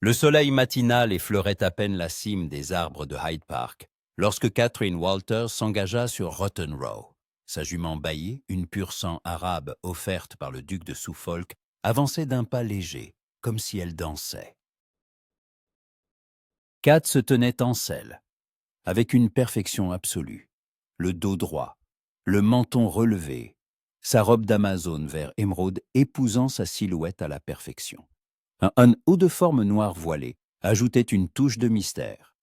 Le soleil matinal effleurait à peine la cime des arbres de Hyde Park lorsque Catherine Walters s'engagea sur Rotten Row. Sa jument Bailly, une pure sang arabe offerte par le duc de Suffolk, avançait d'un pas léger, comme si elle dansait. Kat se tenait en selle, avec une perfection absolue, le dos droit, le menton relevé, sa robe d'Amazone vert émeraude épousant sa silhouette à la perfection. Un haut de forme noir voilé ajoutait une touche de mystère.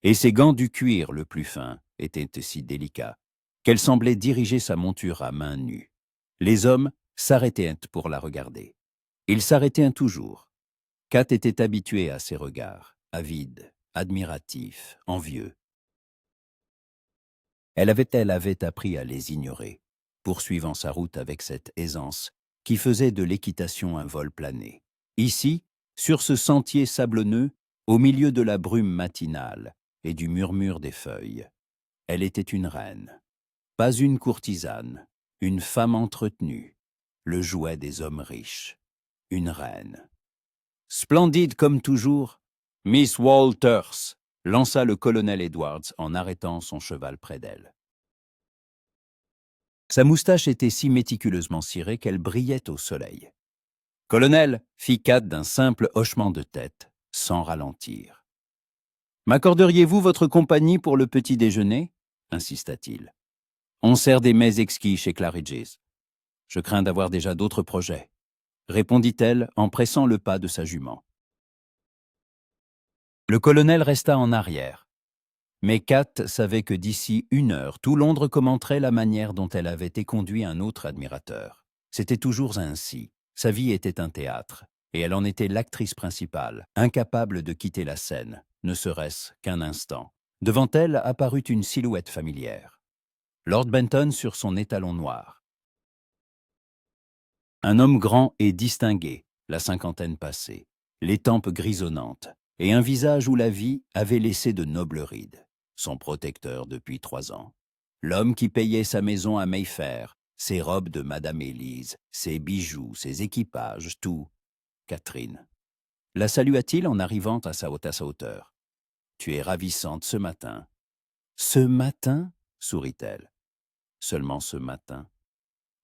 Et ses gants du cuir le plus fin étaient si délicats qu'elle semblait diriger sa monture à main nue. Les hommes s'arrêtaient pour la regarder. Ils s'arrêtaient toujours. Kat était habituée à ces regards, avides, admiratifs, envieux. Elle avait appris à les ignorer, poursuivant sa route avec cette aisance qui faisait de l'équitation un vol plané. Ici, sur ce sentier sablonneux, au milieu de la brume matinale et du murmure des feuilles, elle était une reine, pas une courtisane, une femme entretenue, le jouet des hommes riches, une reine. Splendide comme toujours, Miss Walters, lança le colonel Edwards en arrêtant son cheval près d'elle. Sa moustache était si méticuleusement cirée qu'elle brillait au soleil. « Colonel » fit Kat d'un simple hochement de tête, sans ralentir. « M'accorderiez-vous votre compagnie pour le petit déjeuner » insista-t-il. « On sert des mets exquis chez Claridge's. Je crains d'avoir déjà d'autres projets, » répondit-elle en pressant le pas de sa jument. Le colonel resta en arrière. Mais Kat savait que d'ici 1 heure, tout Londres commenterait la manière dont elle avait éconduit un autre admirateur. C'était toujours ainsi. Sa vie était un théâtre, et elle en était l'actrice principale, incapable de quitter la scène, ne serait-ce qu'un instant. Devant elle apparut une silhouette familière. Lord Benton sur son étalon noir. Un homme grand et distingué, la cinquantaine passée, les tempes grisonnantes, et un visage où la vie avait laissé de nobles rides. Son protecteur depuis 3 ans. L'homme qui payait sa maison à Mayfair, ses robes de Madame Élise, ses bijoux, ses équipages, tout. Catherine. La salua-t-il en arrivant à sa hauteur. « Tu es ravissante ce matin. »« Ce matin » sourit-elle. « Seulement ce matin. »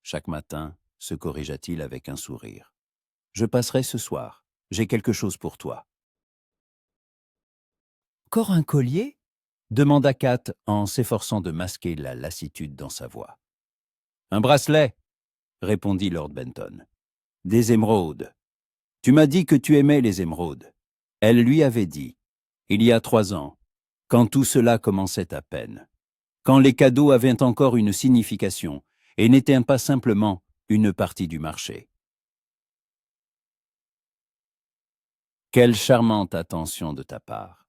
Chaque matin, se corrigea-t-il avec un sourire. « Je passerai ce soir. J'ai quelque chose pour toi. » « Encore un collier ?» demanda Kat en s'efforçant de masquer la lassitude dans sa voix. « Un bracelet » répondit Lord Benton. « Des émeraudes. Tu m'as dit que tu aimais les émeraudes. » Elle lui avait dit, il y a 3 ans, quand tout cela commençait à peine, quand les cadeaux avaient encore une signification et n'étaient pas simplement une partie du marché. « Quelle charmante attention de ta part !»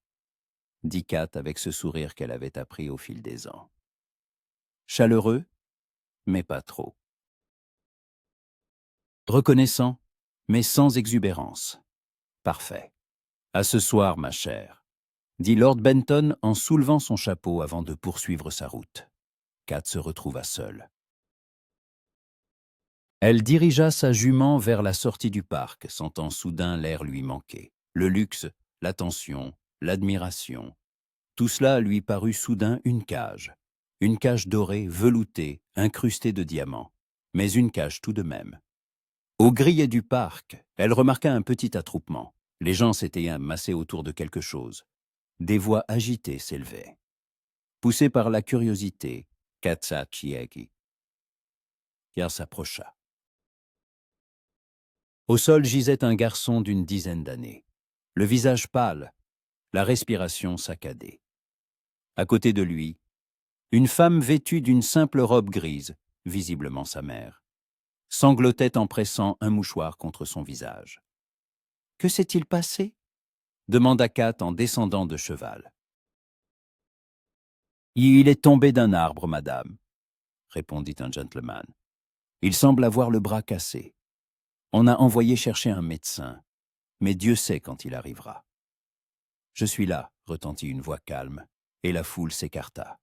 dit Kat avec ce sourire qu'elle avait appris au fil des ans. Chaleureux, mais pas trop. Reconnaissant, mais sans exubérance. Parfait. À ce soir, ma chère, dit Lord Benton en soulevant son chapeau avant de poursuivre sa route. Kat se retrouva seule. Elle dirigea sa jument vers la sortie du parc, sentant soudain l'air lui manquer. Le luxe, l'attention, l'admiration. Tout cela lui parut soudain une cage dorée, veloutée, incrustée de diamants, mais une cage tout de même. Au grillet du parc, elle remarqua un petit attroupement. Les gens s'étaient amassés autour de quelque chose. Des voix agitées s'élevaient. Poussée par la curiosité, Katsa Chiegi s'approcha. Au sol gisait un garçon d'une dizaine d'années, le visage pâle, la respiration saccadée. À côté de lui, une femme vêtue d'une simple robe grise, visiblement sa mère, sanglotait en pressant un mouchoir contre son visage. « Que s'est-il passé ?» demanda Kat en descendant de cheval. « Il est tombé d'un arbre, madame, » répondit un gentleman. « Il semble avoir le bras cassé. On a envoyé chercher un médecin, mais Dieu sait quand il arrivera. »« Je suis là, » retentit une voix calme, et la foule s'écarta.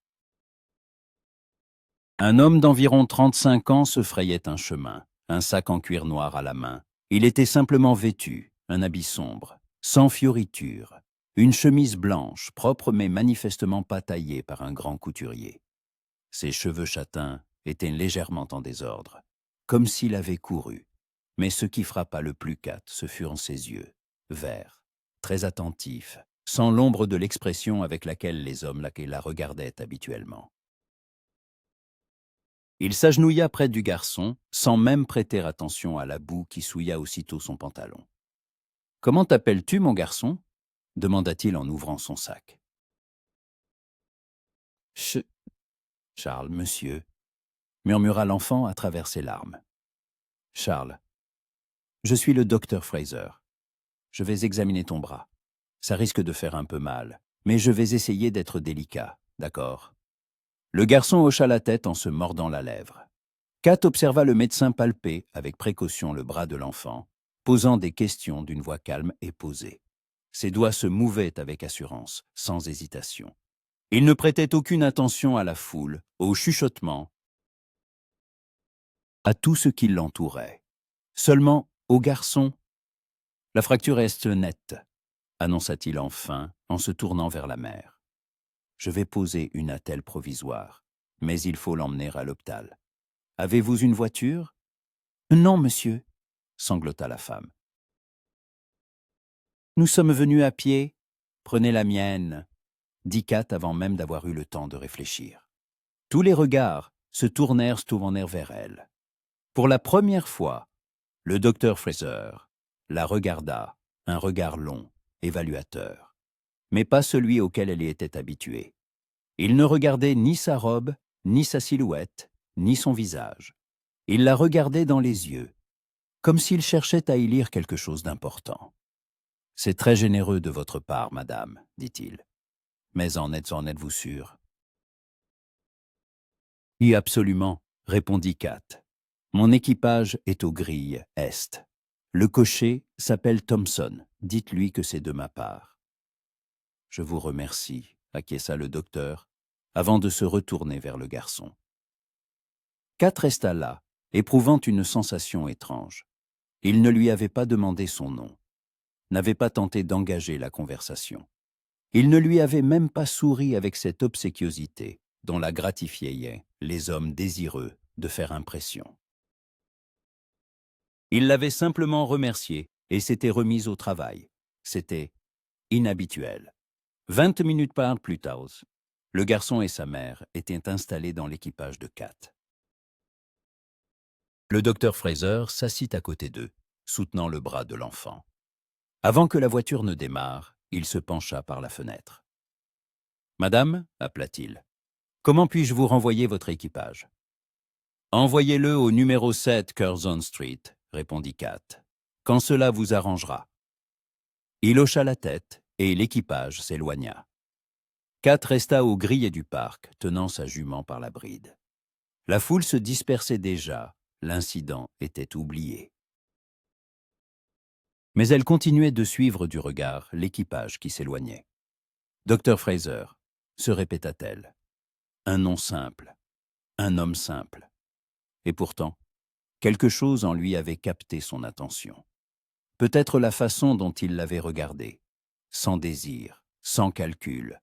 Un homme d'environ 35 ans se frayait un chemin, un sac en cuir noir à la main. Il était simplement vêtu, un habit sombre. sans fioritures, une chemise blanche, propre mais manifestement pas taillée par un grand couturier. Ses cheveux châtains étaient légèrement en désordre, comme s'il avait couru. Mais ce qui frappa le plus Kat, ce furent ses yeux, verts, très attentifs, sans l'ombre de l'expression avec laquelle les hommes la regardaient habituellement. Il s'agenouilla près du garçon, sans même prêter attention à la boue qui souilla aussitôt son pantalon. « Comment t'appelles-tu, mon garçon » demanda-t-il en ouvrant son sac. « Charles, monsieur » murmura l'enfant à travers ses larmes. « Charles, je suis le docteur Fraser. Je vais examiner ton bras. Ça risque de faire un peu mal, mais je vais essayer d'être délicat, d'accord ?» Le garçon hocha la tête en se mordant la lèvre. Kat observa le médecin palper avec précaution le bras de l'enfant, posant des questions d'une voix calme et posée. Ses doigts se mouvaient avec assurance, sans hésitation. Il ne prêtait aucune attention à la foule, au chuchotement, à tout ce qui l'entourait. Seulement au garçon. « La fracture est nette », annonça-t-il enfin en se tournant vers la mère. « Je vais poser une attelle provisoire, mais il faut l'emmener à l'hôpital. Avez-vous une voiture ?»« Non, monsieur, » sanglota la femme. « Nous sommes venus à pied. Prenez la mienne, » dit Kat avant même d'avoir eu le temps de réfléchir. Tous les regards se tournèrent vers elle. Pour la première fois, le docteur Fraser la regarda, un regard long, évaluateur, mais pas celui auquel elle était habituée. Il ne regardait ni sa robe, ni sa silhouette, ni son visage. Il la regardait dans les yeux, comme s'il cherchait à y lire quelque chose d'important. « C'est très généreux de votre part, madame, » dit-il. « Mais en êtes-vous sûre ?»« Oui, absolument, » répondit Kat. « Mon équipage est aux grilles est. Le cocher s'appelle Thompson. Dites-lui que c'est de ma part. »« Je vous remercie, » acquiesça le docteur, avant de se retourner vers le garçon. Kat resta là, éprouvant une sensation étrange. Il ne lui avait pas demandé son nom, n'avait pas tenté d'engager la conversation. Il ne lui avait même pas souri avec cette obséquiosité dont la gratifiaient les hommes désireux de faire impression. Il l'avait simplement remercié et s'était remis au travail. C'était inhabituel. 20 minutes plus tard, le garçon et sa mère étaient installés dans l'équipage de Kat. Le docteur Fraser s'assit à côté d'eux, soutenant le bras de l'enfant. Avant que la voiture ne démarre, il se pencha par la fenêtre. « Madame, » appela-t-il, « comment puis-je vous renvoyer votre équipage ?»« Envoyez-le au numéro 7 Curzon Street, » répondit Kat, « quand cela vous arrangera. » Il hocha la tête et l'équipage s'éloigna. Kat resta aux grilles du parc, tenant sa jument par la bride. La foule se dispersait déjà, l'incident était oublié. Mais elle continuait de suivre du regard l'équipage qui s'éloignait. « Docteur Fraser », se répéta-t-elle. Un nom simple, un homme simple. Et pourtant, quelque chose en lui avait capté son attention. Peut-être la façon dont il l'avait regardé, sans désir, sans calcul,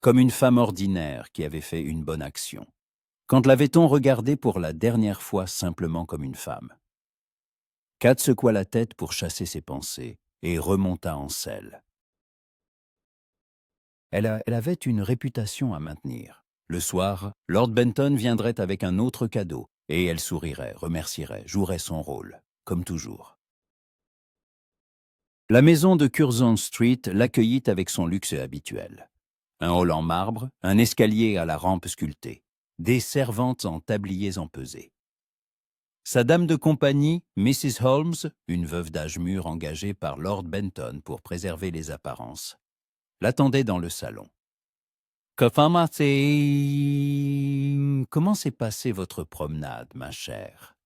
comme une femme ordinaire qui avait fait une bonne action. Quand l'avait-on regardée pour la dernière fois simplement comme une femme? Kat secoua la tête pour chasser ses pensées et remonta en selle. Elle avait une réputation à maintenir. Le soir, Lord Benton viendrait avec un autre cadeau et elle sourirait, remercierait, jouerait son rôle, comme toujours. La maison de Curzon Street l'accueillit avec son luxe habituel. Un hall en marbre, un escalier à la rampe sculptée, des servantes en tabliers empesés. Sa dame de compagnie, Mrs. Holmes, une veuve d'âge mûr engagée par Lord Benton pour préserver les apparences, l'attendait dans le salon. « Comment s'est passée votre promenade, ma chère ?»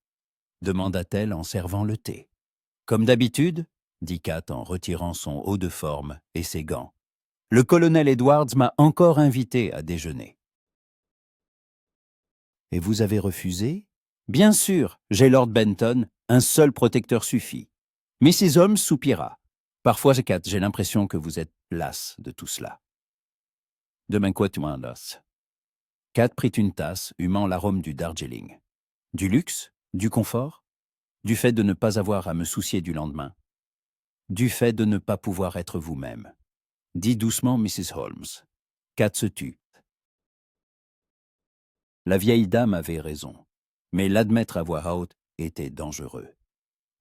demanda-t-elle en servant le thé. « Comme d'habitude, » dit Kat en retirant son haut de forme et ses gants. « Le colonel Edwards m'a encore invité à déjeuner. »« Et vous avez refusé ?»« Bien sûr, j'ai Lord Benton, un seul protecteur suffit. » Mrs. Holmes soupira. Parfois, Kat, j'ai l'impression que vous êtes lasse de tout cela. Demain quoi tu m'en lasses? Kat prit une tasse, humant l'arôme du Darjeeling. Du luxe? Du confort? Du fait de ne pas avoir à me soucier du lendemain? Du fait de ne pas pouvoir être vous-même? Dit doucement Mrs. Holmes. Kat se tut. La vieille dame avait raison, mais l'admettre à voix haute était dangereux.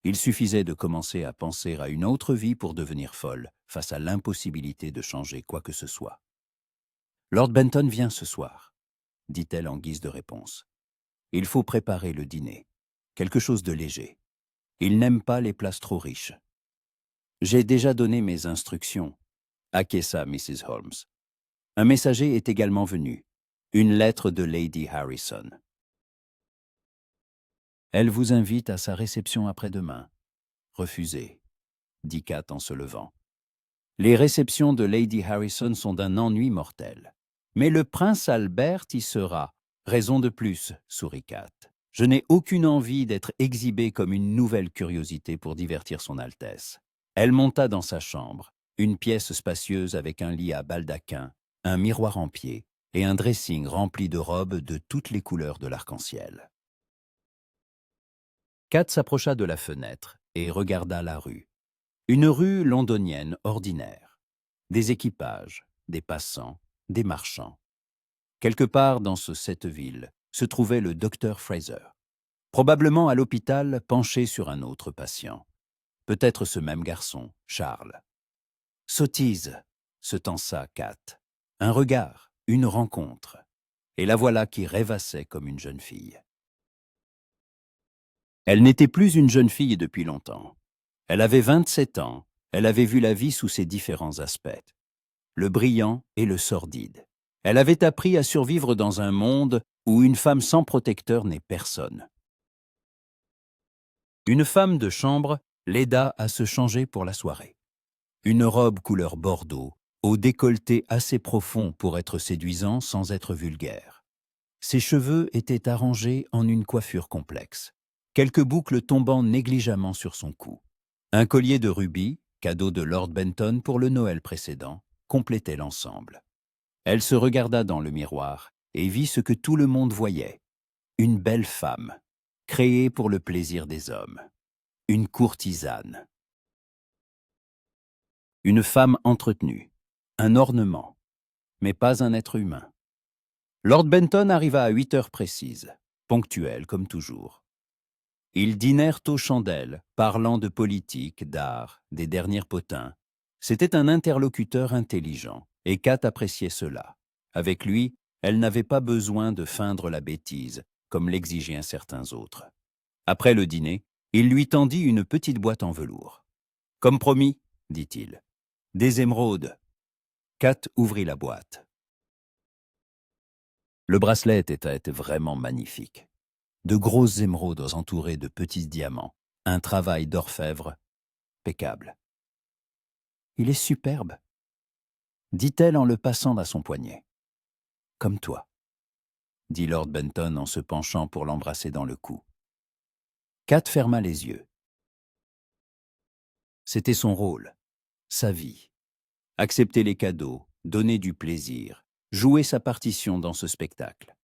Il suffisait de commencer à penser à une autre vie pour devenir folle face à l'impossibilité de changer quoi que ce soit. Lord Benton vient ce soir, dit-elle en guise de réponse. Il faut préparer le dîner. Quelque chose de léger. Il n'aime pas les places trop riches. J'ai déjà donné mes instructions, acquiesça Mrs. Holmes. Un messager est également venu. Une lettre de Lady Harrison. Elle vous invite à sa réception après-demain. Refusez, dit Kat en se levant. Les réceptions de Lady Harrison sont d'un ennui mortel. Mais le prince Albert y sera. Raison de plus, sourit Kat. Je n'ai aucune envie d'être exhibée comme une nouvelle curiosité pour divertir son Altesse. Elle monta dans sa chambre, une pièce spacieuse avec un lit à baldaquin, un miroir en pied et un dressing rempli de robes de toutes les couleurs de l'arc-en-ciel. Kat s'approcha de la fenêtre et regarda la rue. Une rue londonienne ordinaire. Des équipages, des passants, des marchands. Quelque part dans cette ville se trouvait le docteur Fraser, probablement à l'hôpital penché sur un autre patient. Peut-être ce même garçon, Charles. Sottise, se tensa Kat. Un regard, une rencontre. Et la voilà qui rêvassait comme une jeune fille. Elle n'était plus une jeune fille depuis longtemps. Elle avait 27 ans, elle avait vu la vie sous ses différents aspects, le brillant et le sordide. Elle avait appris à survivre dans un monde où une femme sans protecteur n'est personne. Une femme de chambre l'aida à se changer pour la soirée. Une robe couleur bordeaux, au décolleté assez profond pour être séduisant sans être vulgaire. Ses cheveux étaient arrangés en une coiffure complexe, quelques boucles tombant négligemment sur son cou. Un collier de rubis, cadeau de Lord Benton pour le Noël précédent, complétait l'ensemble. Elle se regarda dans le miroir et vit ce que tout le monde voyait. Une belle femme, créée pour le plaisir des hommes. Une courtisane. Une femme entretenue. Un ornement. Mais pas un être humain. Lord Benton arriva à 8 heures précises, ponctuel comme toujours. Ils dînèrent aux chandelles, parlant de politique, d'art, des derniers potins. C'était un interlocuteur intelligent, et Kat appréciait cela. Avec lui, elle n'avait pas besoin de feindre la bêtise, comme l'exigeaient certains autres. Après le dîner, il lui tendit une petite boîte en velours. « Comme promis, dit-il. Des émeraudes. » Kat ouvrit la boîte. Le bracelet était vraiment magnifique. De grosses émeraudes entourées de petits diamants, un travail d'orfèvre impeccable. « Il est superbe, » dit-elle en le passant à son poignet. « Comme toi, » dit Lord Benton en se penchant pour l'embrasser dans le cou. Kat ferma les yeux. C'était son rôle, sa vie. Accepter les cadeaux, donner du plaisir, jouer sa partition dans ce spectacle.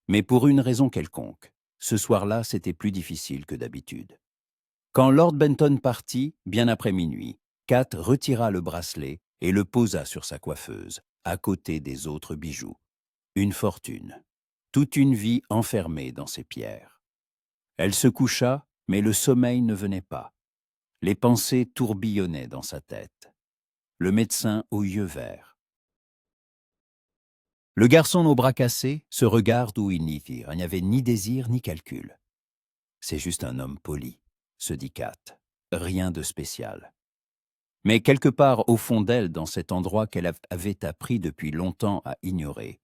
Mais pour une raison quelconque, ce soir-là, c'était plus difficile que d'habitude. Quand Lord Benton partit, bien après minuit, Kat retira le bracelet et le posa sur sa coiffeuse, à côté des autres bijoux. Une fortune, toute une vie enfermée dans ces pierres. Elle se coucha, mais le sommeil ne venait pas. Les pensées tourbillonnaient dans sa tête. Le médecin aux yeux verts. Le garçon aux bras cassés se regarde où il n'y avait ni désir ni calcul. C'est juste un homme poli, se dit Kat. Rien de spécial. Mais quelque part au fond d'elle, dans cet endroit qu'elle avait appris depuis longtemps à ignorer,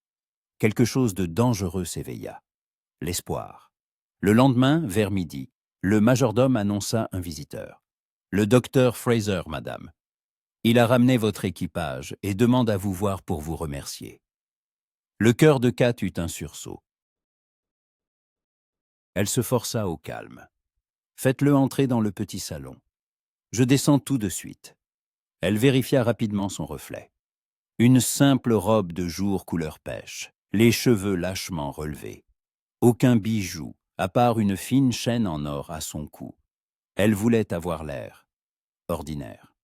quelque chose de dangereux s'éveilla. L'espoir. Le lendemain, vers midi, le majordome annonça un visiteur. « Le docteur Fraser, madame. Il a ramené votre équipage et demande à vous voir pour vous remercier. » Le cœur de Kat eut un sursaut. Elle se força au calme. « Faites-le entrer dans le petit salon. Je descends tout de suite. » Elle vérifia rapidement son reflet. Une simple robe de jour couleur pêche, les cheveux lâchement relevés. Aucun bijou, à part une fine chaîne en or à son cou. Elle voulait avoir l'air ordinaire.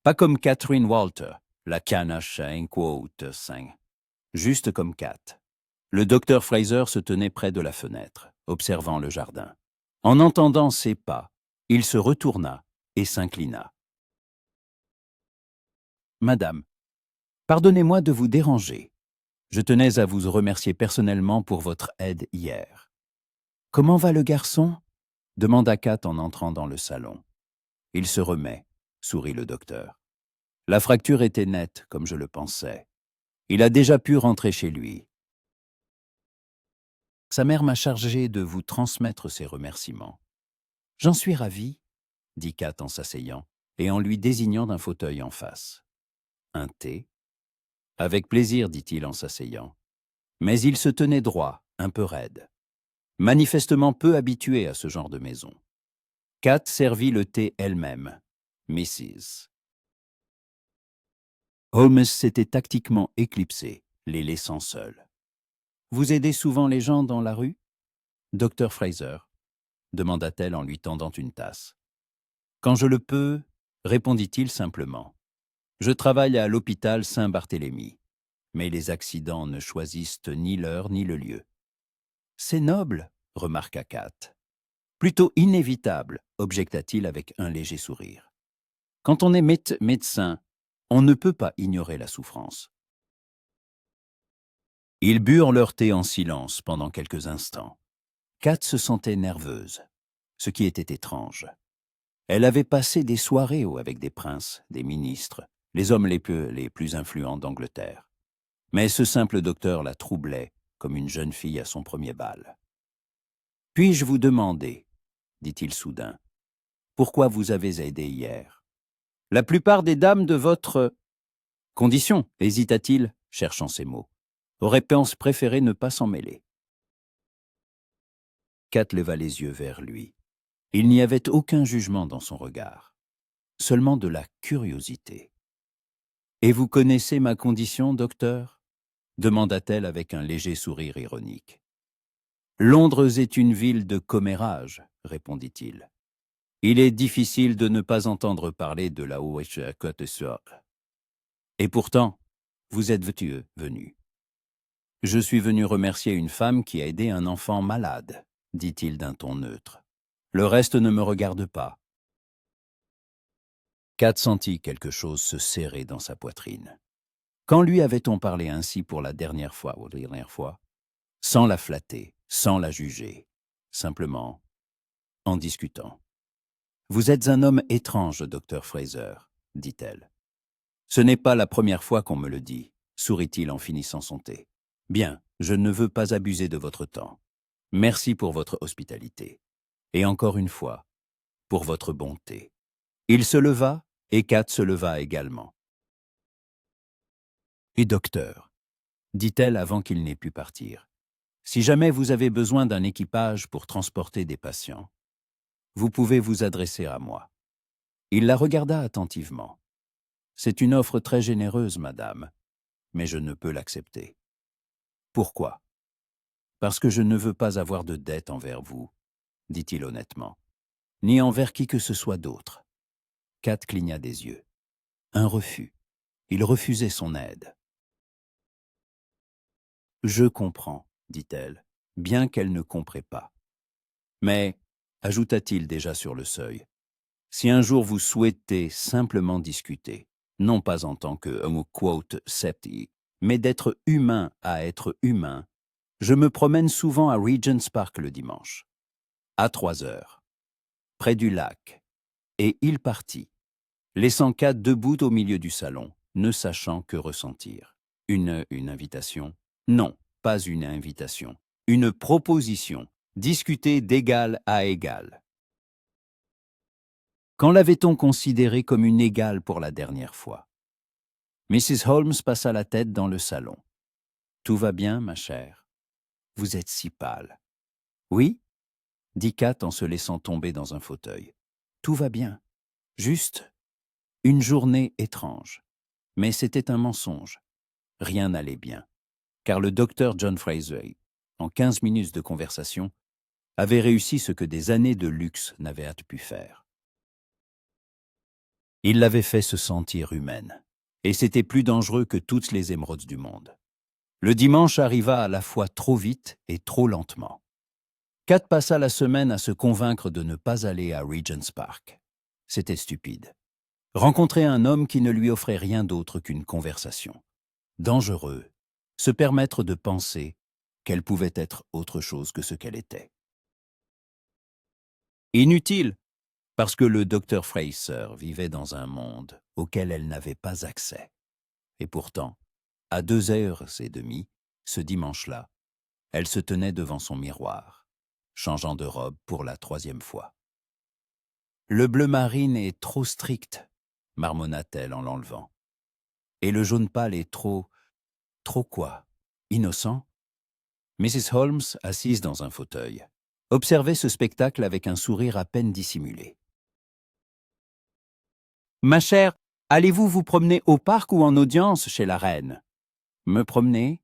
Pas comme Catherine Walter, la canache à un quote 5. Juste comme Kat. Le docteur Fraser se tenait près de la fenêtre, observant le jardin. En entendant ses pas, il se retourna et s'inclina. « Madame, pardonnez-moi de vous déranger. Je tenais à vous remercier personnellement pour votre aide hier. »« Comment va le garçon ?» demanda Kat en entrant dans le salon. « Il se remet, » sourit le docteur. « La fracture était nette, comme je le pensais. Il a déjà pu rentrer chez lui. Sa mère m'a chargé de vous transmettre ses remerciements. »« J'en suis ravi, » dit Kat en s'asseyant et en lui désignant d'un fauteuil en face. « Un thé ?»« Avec plaisir, dit-il en s'asseyant. » Mais il se tenait droit, un peu raide. Manifestement peu habitué à ce genre de maison. Kat servit le thé elle-même. Mrs. Holmes s'était tactiquement éclipsé, les laissant seuls. « Vous aidez souvent les gens dans la rue ?»« Docteur Fraser ?» demanda-t-elle en lui tendant une tasse. « Quand je le peux, » répondit-il simplement. « Je travaille à l'hôpital Saint-Barthélemy, mais les accidents ne choisissent ni l'heure ni le lieu. »« C'est noble, » remarqua Kat. « Plutôt inévitable, » objecta-t-il avec un léger sourire. « Quand on est médecin, on ne peut pas ignorer la souffrance. » Ils burent leur thé en silence pendant quelques instants. Kat se sentait nerveuse, ce qui était étrange. Elle avait passé des soirées avec des princes, des ministres, les hommes les plus influents d'Angleterre. Mais ce simple docteur la troublait comme une jeune fille à son premier bal. « Puis-je vous demander, » dit-il soudain, « pourquoi vous avez aidé hier ? La plupart des dames de votre condition, hésita-t-il, cherchant ses mots, auraient préféré ne pas s'en mêler. » Kat leva les yeux vers lui. Il n'y avait aucun jugement dans son regard, seulement de la curiosité. « Et vous connaissez ma condition, docteur ?» demanda-t-elle avec un léger sourire ironique. « Londres est une ville de commérage, » répondit-il. « Il est difficile de ne pas entendre parler de la Côte d'Azur. Et pourtant, vous êtes venu. »« Je suis venu remercier une femme qui a aidé un enfant malade, » dit-il d'un ton neutre. « Le reste ne me regarde pas. » Kat sentit quelque chose se serrer dans sa poitrine. Quand lui avait-on parlé ainsi pour la dernière fois, sans la flatter, sans la juger, simplement en discutant. « Vous êtes un homme étrange, docteur Fraser, » dit-elle. « Ce n'est pas la première fois qu'on me le dit, » sourit-il en finissant son thé. « Bien, je ne veux pas abuser de votre temps. Merci pour votre hospitalité. Et encore une fois, pour votre bonté. » Il se leva, et Kat se leva également. « Et docteur, » dit-elle avant qu'il n'ait pu partir, « si jamais vous avez besoin d'un équipage pour transporter des patients, vous pouvez vous adresser à moi. » Il la regarda attentivement. « C'est une offre très généreuse, madame, mais je ne peux l'accepter. »« Pourquoi ? » ?»« Parce que je ne veux pas avoir de dette envers vous, » dit-il honnêtement, « ni envers qui que ce soit d'autre. » Kat cligna des yeux. Un refus. Il refusait son aide. « Je comprends, » dit-elle, bien qu'elle ne comprit pas. « Mais, » ajouta-t-il déjà sur le seuil, « si un jour vous souhaitez simplement discuter, non pas en tant que quote sceptique, mais d'être humain à être humain, je me promène souvent à Regent's Park le dimanche, à 3 heures, près du lac. » Et il partit, laissant Kat debout au milieu du salon, ne sachant que ressentir. Une invitation ? Non, pas une invitation. Une proposition, discutée d'égal à égal. Quand l'avait-on considérée comme une égale pour la dernière fois? Mrs. Holmes passa la tête dans le salon. « Tout va bien, ma chère? Vous êtes si pâle. »« Oui ?» dit Kat en se laissant tomber dans un fauteuil. « Tout va bien. Juste, Une journée étrange. Mais c'était un mensonge. Rien n'allait bien. Car le docteur John Fraser, en 15 minutes de conversation, avait réussi ce que des années de luxe n'avaient pu faire. Il l'avait fait se sentir humaine. Et c'était plus dangereux que toutes les émeraudes du monde. Le dimanche arriva à la fois trop vite et trop lentement. Kat passa la semaine à se convaincre de ne pas aller à Regent's Park. C'était stupide. Rencontrer un homme qui ne lui offrait rien d'autre qu'une conversation. Dangereux. Se permettre de penser qu'elle pouvait être autre chose que ce qu'elle était. Inutile, parce que le docteur Fraser vivait dans un monde auquel elle n'avait pas accès. Et pourtant, à 2h30, ce dimanche-là, elle se tenait devant son miroir, changeant de robe pour la 3e fois. « Le bleu marine est trop strict », marmonna-t-elle en l'enlevant. « Et le jaune pâle est trop... trop quoi? Innocent ?» Mrs. Holmes, assise dans un fauteuil, observait ce spectacle avec un sourire à peine dissimulé. « Ma chère, allez-vous vous promener au parc ou en audience chez la reine ?»« Me promener ?»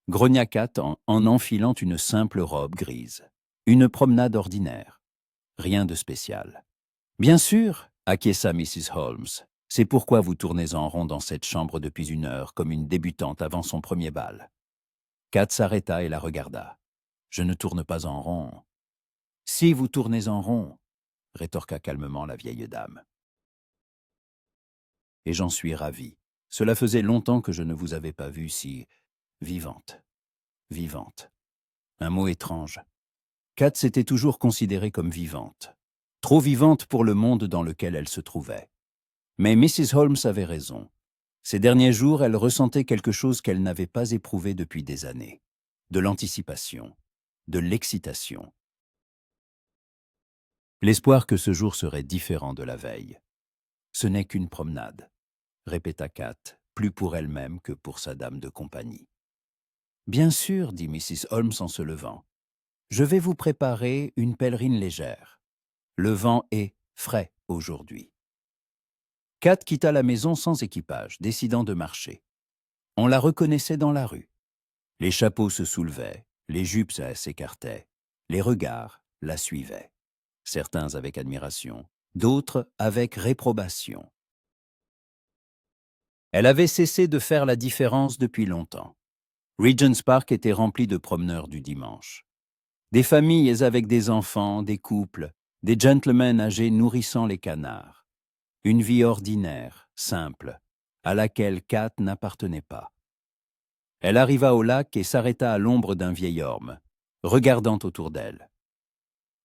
grogna Kat en enfilant une simple robe grise. Une promenade ordinaire. Rien de spécial. « Bien sûr, » acquiesça Mrs. Holmes. « C'est pourquoi vous tournez en rond dans cette chambre depuis 1 heure, comme une débutante avant son premier bal. » Kat s'arrêta et la regarda. « Je ne tourne pas en rond. »« Si vous tournez en rond, » rétorqua calmement la vieille dame. « Et j'en suis ravi. Cela faisait longtemps que je ne vous avais pas vue si... vivante. Vivante. Un mot étrange. Kat s'était toujours considérée comme vivante. Trop vivante pour le monde dans lequel elle se trouvait. Mais Mrs. Holmes avait raison. Ces derniers jours, elle ressentait quelque chose qu'elle n'avait pas éprouvé depuis des années. De l'anticipation, de l'excitation. L'espoir que ce jour serait différent de la veille. « Ce n'est qu'une promenade », répéta Kat, plus pour elle-même que pour sa dame de compagnie. « Bien sûr, dit Mrs. Holmes en se levant. Je vais vous préparer une pèlerine légère. Le vent est frais aujourd'hui. » Kat quitta la maison sans équipage, décidant de marcher. On la reconnaissait dans la rue. Les chapeaux se soulevaient, les jupes s'écartaient, les regards la suivaient. Certains avec admiration, d'autres avec réprobation. Elle avait cessé de faire la différence depuis longtemps. Regent's Park était rempli de promeneurs du dimanche. Des familles avec des enfants, des couples, des gentlemen âgés nourrissant les canards. Une vie ordinaire, simple, à laquelle Kat n'appartenait pas. Elle arriva au lac et s'arrêta à l'ombre d'un vieil orme, regardant autour d'elle.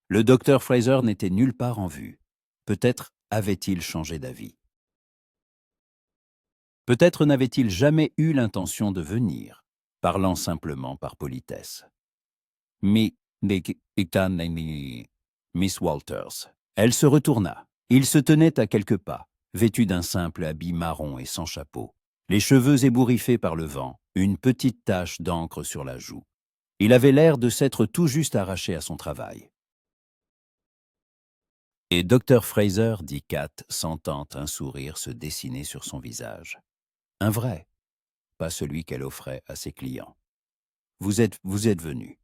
Le docteur Fraser n'était nulle part en vue. Peut-être avait-il changé d'avis. Peut-être n'avait-il jamais eu l'intention de venir, parlant simplement par politesse. Miss Walters. Elle se retourna. Il se tenait à quelques pas, vêtu d'un simple habit marron et sans chapeau, les cheveux ébouriffés par le vent, une petite tache d'encre sur la joue. Il avait l'air de s'être tout juste arraché à son travail. « Et Dr. Fraser, dit Kat, sentant un sourire se dessiner sur son visage. Un vrai, pas celui qu'elle offrait à ses clients. Vous êtes venu.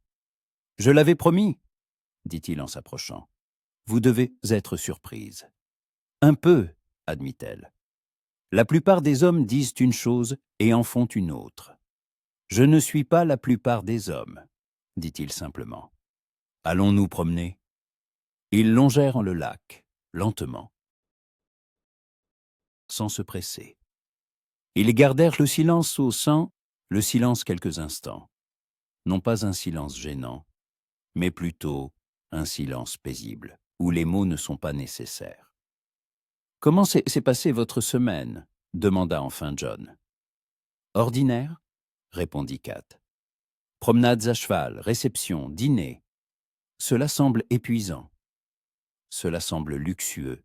Je l'avais promis, dit-il en s'approchant. Vous devez être surprise. Un peu, admit-elle. La plupart des hommes disent une chose et en font une autre. Je ne suis pas la plupart des hommes, dit-il simplement. Allons-nous promener? Ils longèrent le lac, lentement, sans se presser. Ils gardèrent le silence le silence quelques instants. Non pas un silence gênant, mais plutôt un silence paisible, où les mots ne sont pas nécessaires. « Comment s'est passée votre semaine ?» demanda enfin John. « Ordinaire ?» répondit Kat. « Promenades à cheval, réceptions, dîners. Cela semble épuisant. Cela semble luxueux, »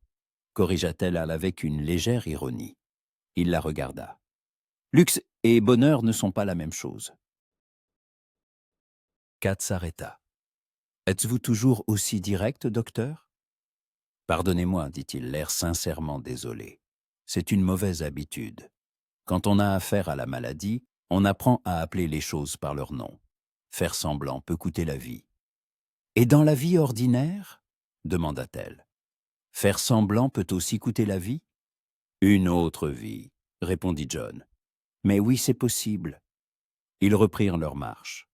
corrigea-t-elle avec une légère ironie. Il la regarda. « Luxe et bonheur ne sont pas la même chose. » Kat s'arrêta. « Êtes-vous toujours aussi direct, docteur ?»« Pardonnez-moi, dit-il, l'air sincèrement désolé. C'est une mauvaise habitude. Quand on a affaire à la maladie, on apprend à appeler les choses par leur nom. Faire semblant peut coûter la vie. Et dans la vie ordinaire ? Demanda-t-elle. Faire semblant peut aussi coûter la vie ? Une autre vie, répondit John. Mais oui, c'est possible. Ils reprirent leur marche.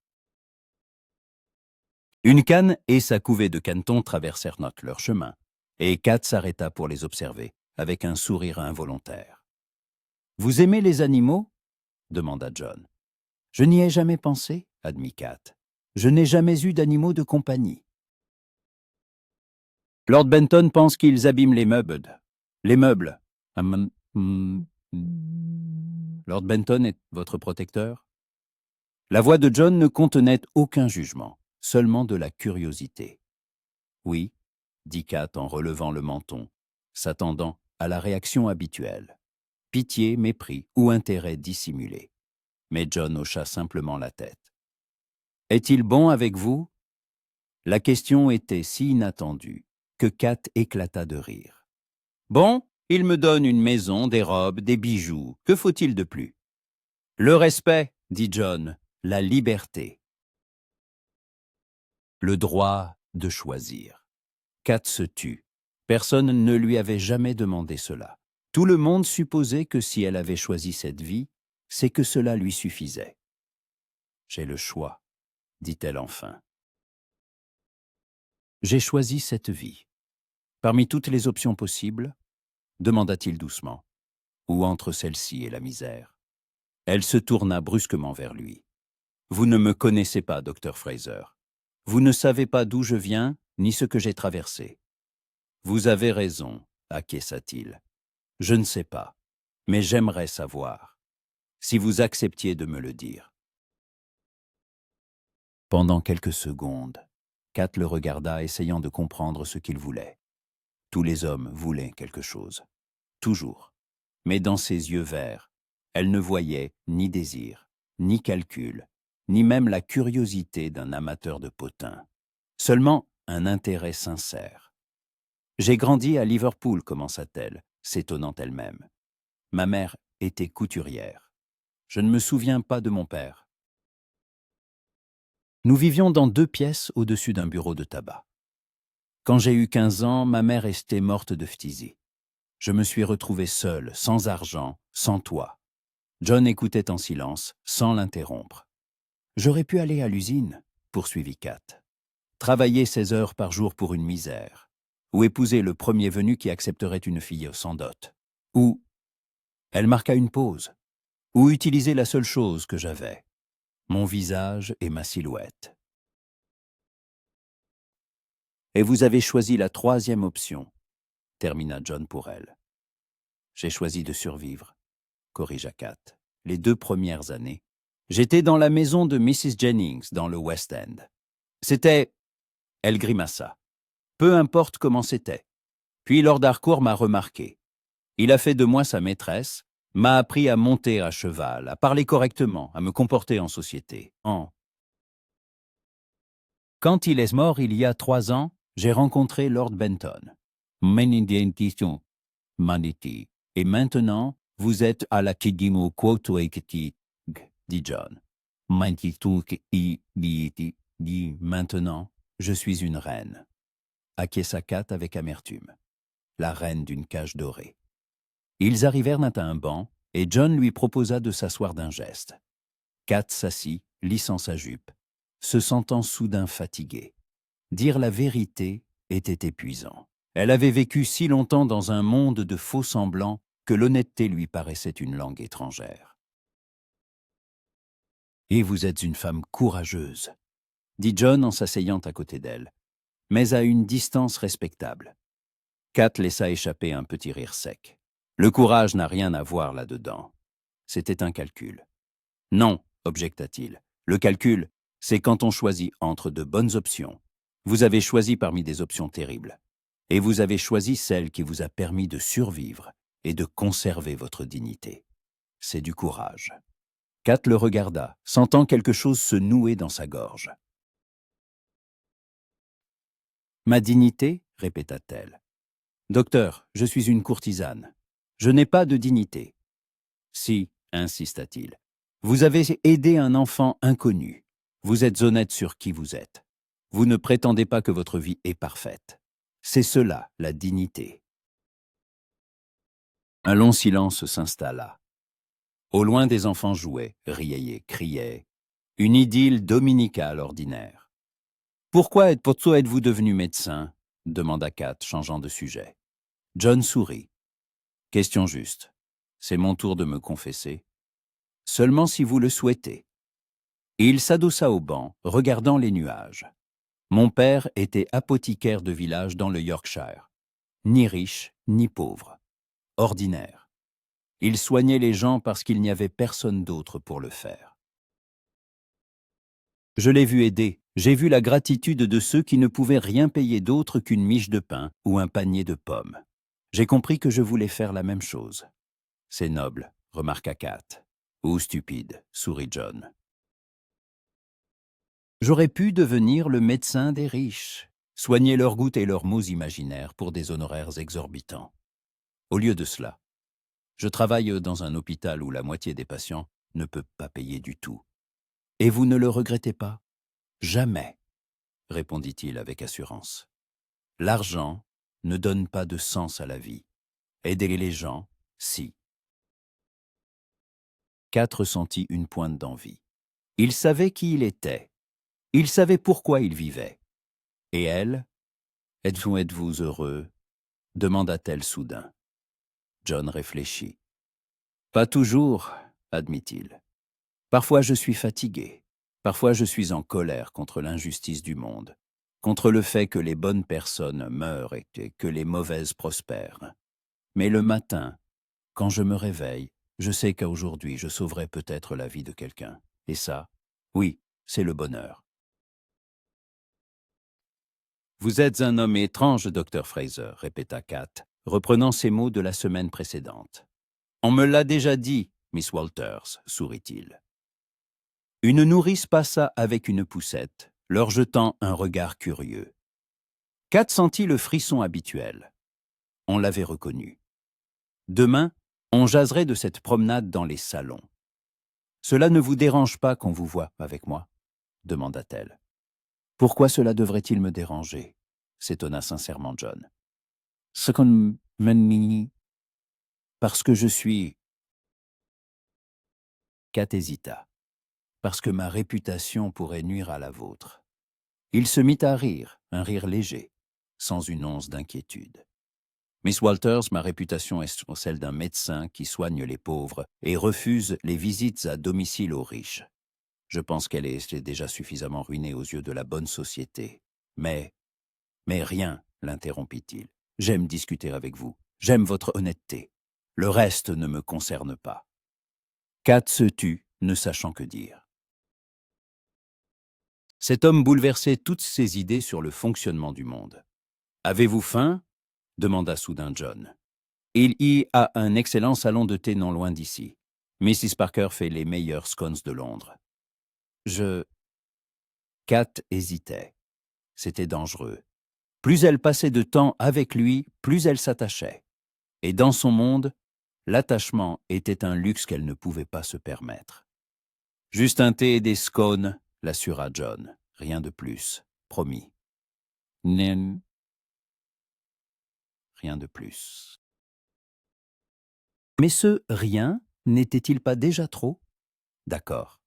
Une canne et sa couvée de canetons traversèrent leur chemin, et Kat s'arrêta pour les observer, avec un sourire involontaire. « Vous aimez les animaux ?» demanda John. « Je n'y ai jamais pensé, » admit Kat. « Je n'ai jamais eu d'animaux de compagnie. » Lord Benton pense qu'ils abîment les meubles. Les meubles. Lord Benton est votre protecteur ? La voix de John ne contenait aucun jugement, seulement de la curiosité. Oui, dit Kat en relevant le menton, s'attendant à la réaction habituelle. Pitié, mépris ou intérêt dissimulé. Mais John hocha simplement la tête. « Est-il bon avec vous ?» La question était si inattendue que Kat éclata de rire. « Bon, il me donne une maison, des robes, des bijoux. Que faut-il de plus ?»« Le respect, » dit John, « la liberté. » Le droit de choisir. Kat se tut. Personne ne lui avait jamais demandé cela. Tout le monde supposait que si elle avait choisi cette vie, c'est que cela lui suffisait. « J'ai le choix, » dit-elle enfin. « J'ai choisi cette vie. Parmi toutes les options possibles, demanda-t-il doucement, ou entre celle-ci et la misère. Elle se tourna brusquement vers lui. « Vous ne me connaissez pas, docteur Fraser. Vous ne savez pas d'où je viens, ni ce que j'ai traversé. » « Vous avez raison, » acquiesça-t-il. « Je ne sais pas, mais j'aimerais savoir. Si vous acceptiez de me le dire. » Pendant quelques secondes, Kat le regarda, essayant de comprendre ce qu'il voulait. Tous les hommes voulaient quelque chose. Toujours. Mais dans ses yeux verts, elle ne voyait ni désir, ni calcul, ni même la curiosité d'un amateur de potins. Seulement un intérêt sincère. « J'ai grandi à Liverpool, commença-t-elle, s'étonnant elle-même. Ma mère était couturière. Je ne me souviens pas de mon père. Nous vivions dans 2 pièces au-dessus d'un bureau de tabac. Quand j'ai eu 15 ans, ma mère était morte de phtisie. Je me suis retrouvé seul, sans argent, sans toit. » John écoutait en silence, sans l'interrompre. « J'aurais pu aller à l'usine, » poursuivit Kat. « Travailler 16 heures par jour pour une misère. Ou épouser le premier venu qui accepterait une fille sans dot. Ou... » Elle marqua une pause. « Ou utiliser la seule chose que j'avais. Mon visage et ma silhouette. » « Et vous avez choisi la 3e option, » termina John pour elle. « J'ai choisi de survivre, » corrigea Kat. « Les 2 premières années. J'étais dans la maison de Mrs. Jennings, dans le West End. C'était... » Elle grimaça. « Peu importe comment c'était. Puis Lord Harcourt m'a remarqué. Il a fait de moi sa maîtresse, m'a appris à monter à cheval, à parler correctement, à me comporter en société. Quand il est mort il y a 3 ans, j'ai rencontré Lord Benton. Maniti. Et maintenant, vous êtes à la Kidimo Quotoekiti, dit John. Dit maintenant, je suis une reine. Acquiesça Kat avec amertume. La reine d'une cage dorée. Ils arrivèrent à un banc, et John lui proposa de s'asseoir d'un geste. Kat s'assit, lissant sa jupe, se sentant soudain fatiguée. Dire la vérité était épuisant. Elle avait vécu si longtemps dans un monde de faux-semblants que l'honnêteté lui paraissait une langue étrangère. « Et vous êtes une femme courageuse, » dit John en s'asseyant à côté d'elle, mais à une distance respectable. Kat laissa échapper un petit rire sec. Le courage n'a rien à voir là-dedans. C'était un calcul. « Non, » objecta-t-il. « Le calcul, c'est quand on choisit entre de bonnes options. Vous avez choisi parmi des options terribles. Et vous avez choisi celle qui vous a permis de survivre et de conserver votre dignité. C'est du courage. » Kat le regarda, sentant quelque chose se nouer dans sa gorge. « Ma dignité ?» répéta-t-elle. « Docteur, je suis une courtisane. Je n'ai pas de dignité. Si, insista-t-il. Vous avez aidé un enfant inconnu. Vous êtes honnête sur qui vous êtes. Vous ne prétendez pas que votre vie est parfaite. C'est cela, la dignité. Un long silence s'installa. Au loin, des enfants jouaient, riaient, criaient. Une idylle dominicale ordinaire. Pourquoi êtes-vous devenu médecin ? Demanda Kat, changeant de sujet. John sourit. Question juste. C'est mon tour de me confesser. Seulement si vous le souhaitez. Il s'adossa au banc, regardant les nuages. Mon père était apothicaire de village dans le Yorkshire. Ni riche, ni pauvre. Ordinaire. Il soignait les gens parce qu'il n'y avait personne d'autre pour le faire. Je l'ai vu aider, j'ai vu la gratitude de ceux qui ne pouvaient rien payer d'autre qu'une miche de pain ou un panier de pommes. J'ai compris que je voulais faire la même chose. C'est noble, remarqua Kat. Ou stupide, sourit John. J'aurais pu devenir le médecin des riches, soigner leurs gouttes et leurs maux imaginaires pour des honoraires exorbitants. Au lieu de cela, je travaille dans un hôpital où la moitié des patients ne peut pas payer du tout. Et vous ne le regrettez pas ? Jamais, répondit-il avec assurance. L'argent ne donne pas de sens à la vie. Aider les gens, si. Kat ressentit une pointe d'envie. Il savait qui il était. Il savait pourquoi il vivait. Et elle, êtes-vous heureux ? Demanda-t-elle soudain. John réfléchit. Pas toujours, admit-il. Parfois je suis fatigué. Parfois je suis en colère contre l'injustice du monde, contre le fait que les bonnes personnes meurent et que les mauvaises prospèrent. Mais le matin, quand je me réveille, je sais qu'aujourd'hui je sauverai peut-être la vie de quelqu'un. Et ça, oui, c'est le bonheur. Vous êtes un homme étrange, docteur Fraser, répéta Kat, reprenant ses mots de la semaine précédente. On me l'a déjà dit, Miss Walters, sourit-il. Une nourrice passa avec une poussette, leur jetant un regard curieux. Kat sentit le frisson habituel. On l'avait reconnu. Demain, on jaserait de cette promenade dans les salons. Cela ne vous dérange pas qu'on vous voie avec moi ? Demanda-t-elle. Pourquoi cela devrait-il me déranger ? S'étonna sincèrement John. Ce qu'on m'a parce que je suis... Kat hésita. Parce que ma réputation pourrait nuire à la vôtre. Il se mit à rire, un rire léger, sans une once d'inquiétude. Miss Walters, ma réputation est celle d'un médecin qui soigne les pauvres et refuse les visites à domicile aux riches. Je pense qu'elle est déjà suffisamment ruinée aux yeux de la bonne société. Mais rien, l'interrompit-il. J'aime discuter avec vous. J'aime votre honnêteté. Le reste ne me concerne pas. Kat se tut, ne sachant que dire. Cet homme bouleversait toutes ses idées sur le fonctionnement du monde. « Avez-vous faim ?» demanda soudain John. « Il y a un excellent salon de thé non loin d'ici. Mrs. Parker fait les meilleurs scones de Londres. » Kat hésitait. C'était dangereux. Plus elle passait de temps avec lui, plus elle s'attachait. Et dans son monde, l'attachement était un luxe qu'elle ne pouvait pas se permettre. « Juste un thé et des scones », l'assura John. « Rien de plus. Promis. » Rien de plus. Mais ce « rien » n'était-il pas déjà trop ? D'accord,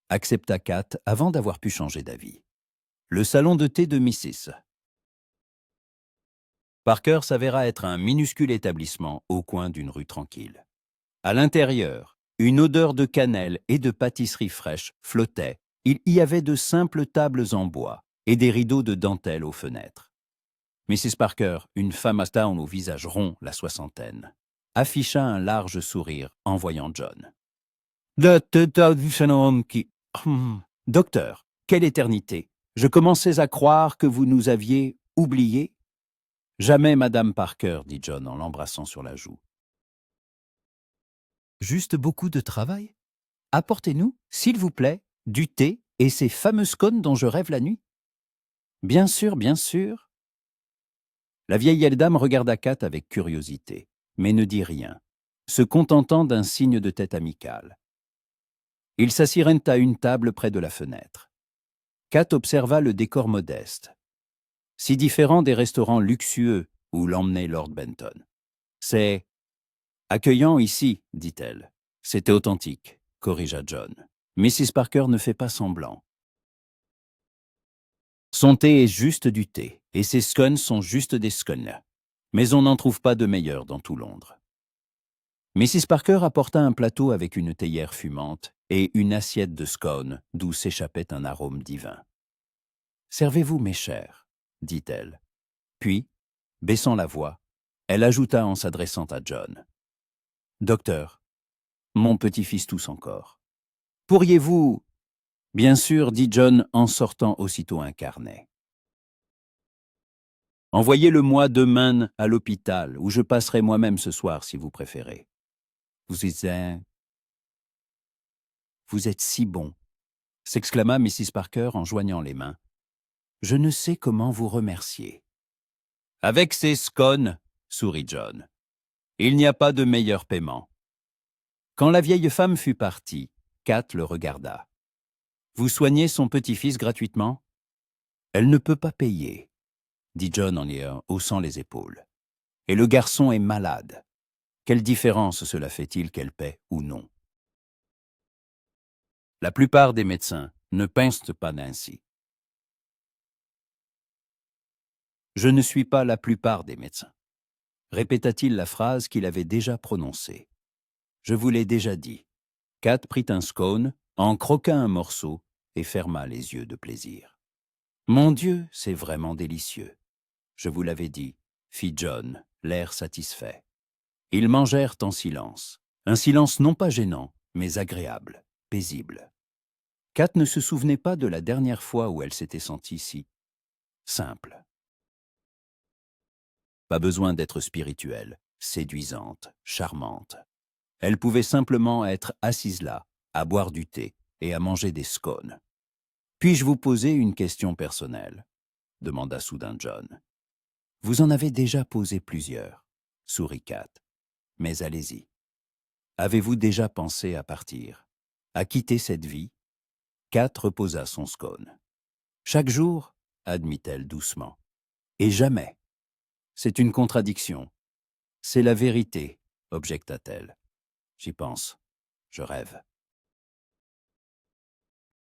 accepta Kat avant d'avoir pu changer d'avis. Le salon de thé de Mrs. Parker s'avéra être un minuscule établissement au coin d'une rue tranquille. À l'intérieur, une odeur de cannelle et de pâtisserie fraîche flottait. Il y avait de simples tables en bois et des rideaux de dentelle aux fenêtres. Mrs. Parker, une femme à Town au visage rond, la soixantaine, afficha un large sourire en voyant John. « Docteur, quelle éternité! Je commençais à croire que vous nous aviez oubliés. » « Jamais, Madame Parker, » dit John en l'embrassant sur la joue. « Juste beaucoup de travail ? Apportez-nous, s'il vous plaît, du thé et ces fameux scones dont je rêve la nuit. » Bien sûr, bien sûr. La vieille dame regarda Kat avec curiosité, mais ne dit rien. se contentant d'un signe de tête amical. Ils s'assirent à une table près de la fenêtre. Kat observa le décor modeste, si différent des restaurants luxueux où l'emmenait Lord Benton. « C'est accueillant ici, dit-elle. C'était authentique, corrigea John. Mrs. Parker ne fait pas semblant. Son thé est juste du thé, et ses scones sont juste des scones. Mais on n'en trouve pas de meilleurs dans tout Londres. Mrs. Parker apporta un plateau avec une théière fumante et une assiette de scones d'où s'échappait un arôme divin. « Servez-vous, mes chers, dit-elle. Puis, baissant la voix, elle ajouta en s'adressant à John. « Docteur, mon petit-fils tousse encore. Pourriez-vous… » « Bien sûr, dit John en sortant aussitôt un carnet. « Envoyez-le-moi demain à l'hôpital, où je passerai moi-même ce soir si vous préférez. Vous êtes si bon, s'exclama Mrs. Parker en joignant les mains. Je ne sais comment vous remercier. Avec ces scones, sourit John, il n'y a pas de meilleur paiement. Quand la vieille femme fut partie, Kat le regarda. Vous soignez son petit-fils gratuitement? Elle ne peut pas payer, dit John en y haussant les épaules. Et le garçon est malade. Quelle différence cela fait-il qu'elle paie ou non? La plupart des médecins ne pensent pas ainsi. Je ne suis pas la plupart des médecins, répéta-t-il la phrase qu'il avait déjà prononcée. Je vous l'ai déjà dit. Kat prit un scone, en croqua un morceau et ferma les yeux de plaisir. Mon Dieu, c'est vraiment délicieux. Je vous l'avais dit, fit John, l'air satisfait. Ils mangèrent en silence, un silence non pas gênant, mais agréable, paisible. Kat ne se souvenait pas de la dernière fois où elle s'était sentie si simple. Pas besoin d'être spirituelle, séduisante, charmante. Elle pouvait simplement être assise là, à boire du thé et à manger des scones. « Puis-je vous poser une question personnelle ?» demanda soudain John. « Vous en avez déjà posé plusieurs, » sourit Kat. « Mais allez-y. Avez-vous déjà pensé à partir, à quitter cette vie ?» Kat reposa son scone. « Chaque jour, admit-elle doucement. Et jamais. C'est une contradiction. C'est la vérité, objecta-t-elle. J'y pense. Je rêve.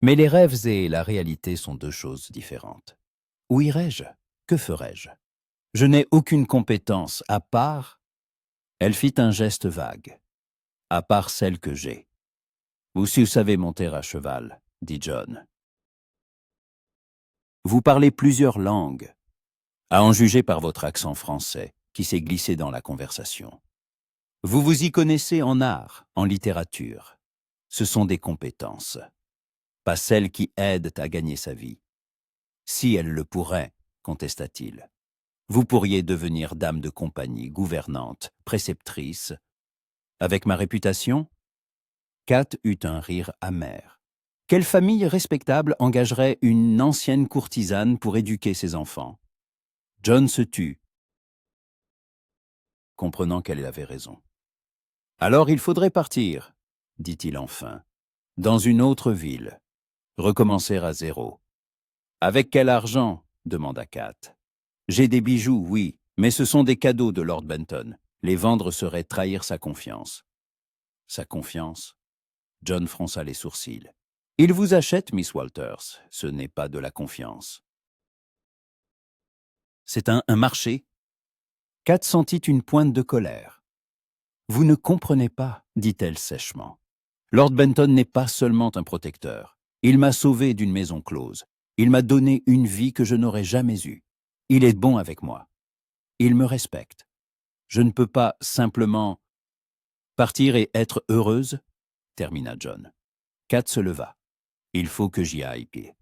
Mais les rêves et la réalité sont deux choses différentes. Où irais-je? Que ferais-je? Je n'ai aucune compétence à part… Elle fit un geste vague. À part celle que j'ai. Vous savez monter à cheval, dit John. Vous parlez plusieurs langues, à en juger par votre accent français qui s'est glissé dans la conversation. Vous vous y connaissez en art, en littérature. Ce sont des compétences, pas celles qui aident à gagner sa vie. Si elles le pourraient, contesta-t-il. Vous pourriez devenir dame de compagnie, gouvernante, préceptrice. Avec ma réputation? Kat eut un rire amer. Quelle famille respectable engagerait une ancienne courtisane pour éduquer ses enfants? John se tut, comprenant qu'elle avait raison. Alors il faudrait partir, dit-il enfin, dans une autre ville, recommencer à zéro. Avec quel argent? Demanda Kat. J'ai des bijoux, oui, mais ce sont des cadeaux de Lord Benton. Les vendre serait trahir sa confiance. Sa confiance? John fronça les sourcils. Il vous achète, Miss Walters, ce n'est pas de la confiance. C'est un marché? Kat sentit une pointe de colère. Vous ne comprenez pas, dit-elle sèchement. Lord Benton n'est pas seulement un protecteur. Il m'a sauvé d'une maison close. Il m'a donné une vie que je n'aurais jamais eue. Il est bon avec moi. Il me respecte. Je ne peux pas simplement partir et être heureuse, termina John. Kat se leva. Il faut que j'y aille.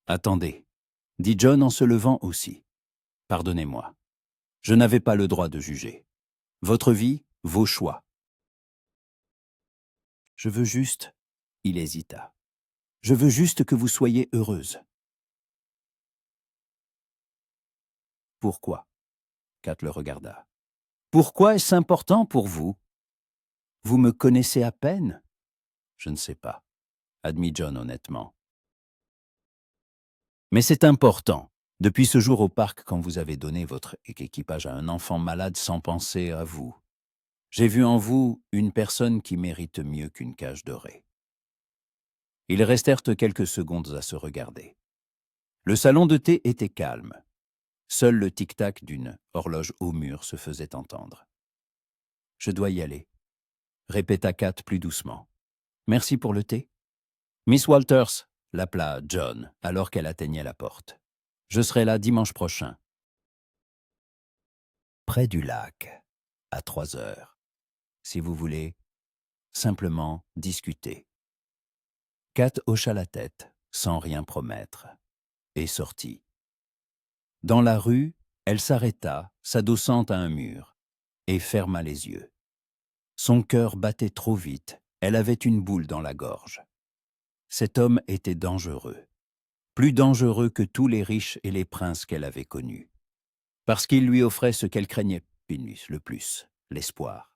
Attendez, dit John en se levant aussi. Pardonnez-moi. Je n'avais pas le droit de juger. Votre vie, vos choix. Je veux juste… Il hésita. Je veux juste que vous soyez heureuse. Pourquoi? Kat le regarda. Pourquoi est-ce important pour vous? Vous me connaissez à peine? Je ne sais pas, admit John honnêtement. Mais c'est important. Depuis ce jour au parc, quand vous avez donné votre équipage à un enfant malade sans penser à vous, j'ai vu en vous une personne qui mérite mieux qu'une cage dorée. Ils restèrent quelques secondes à se regarder. Le salon de thé était calme. Seul le tic-tac d'une horloge au mur se faisait entendre. « Je dois y aller », répéta Kat plus doucement. « Merci pour le thé. » Miss Walters, l'appela John alors qu'elle atteignait la porte. « Je serai là dimanche prochain. » Près du lac, à 3 heures. Si vous voulez, simplement discuter. Kat hocha la tête, sans rien promettre, et sortit. Dans la rue, elle s'arrêta, s'adossant à un mur, et ferma les yeux. Son cœur battait trop vite, elle avait une boule dans la gorge. Cet homme était dangereux, plus dangereux que tous les riches et les princes qu'elle avait connus, parce qu'il lui offrait ce qu'elle craignait le plus, l'espoir.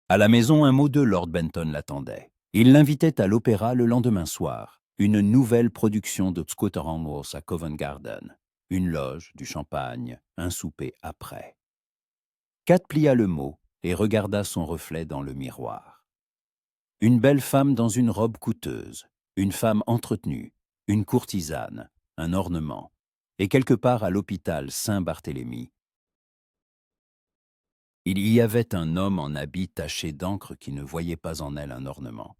À la maison, un mot de Lord Benton l'attendait. Il l'invitait à l'opéra le lendemain soir, une nouvelle production de Scotland Wars à Covent Garden, une loge, du champagne, un souper après. Kat plia le mot et regarda son reflet dans le miroir. Une belle femme dans une robe coûteuse, une femme entretenue, une courtisane, un ornement, et quelque part à l'hôpital Saint-Barthélemy. Il y avait un homme en habit taché d'encre qui ne voyait pas en elle un ornement,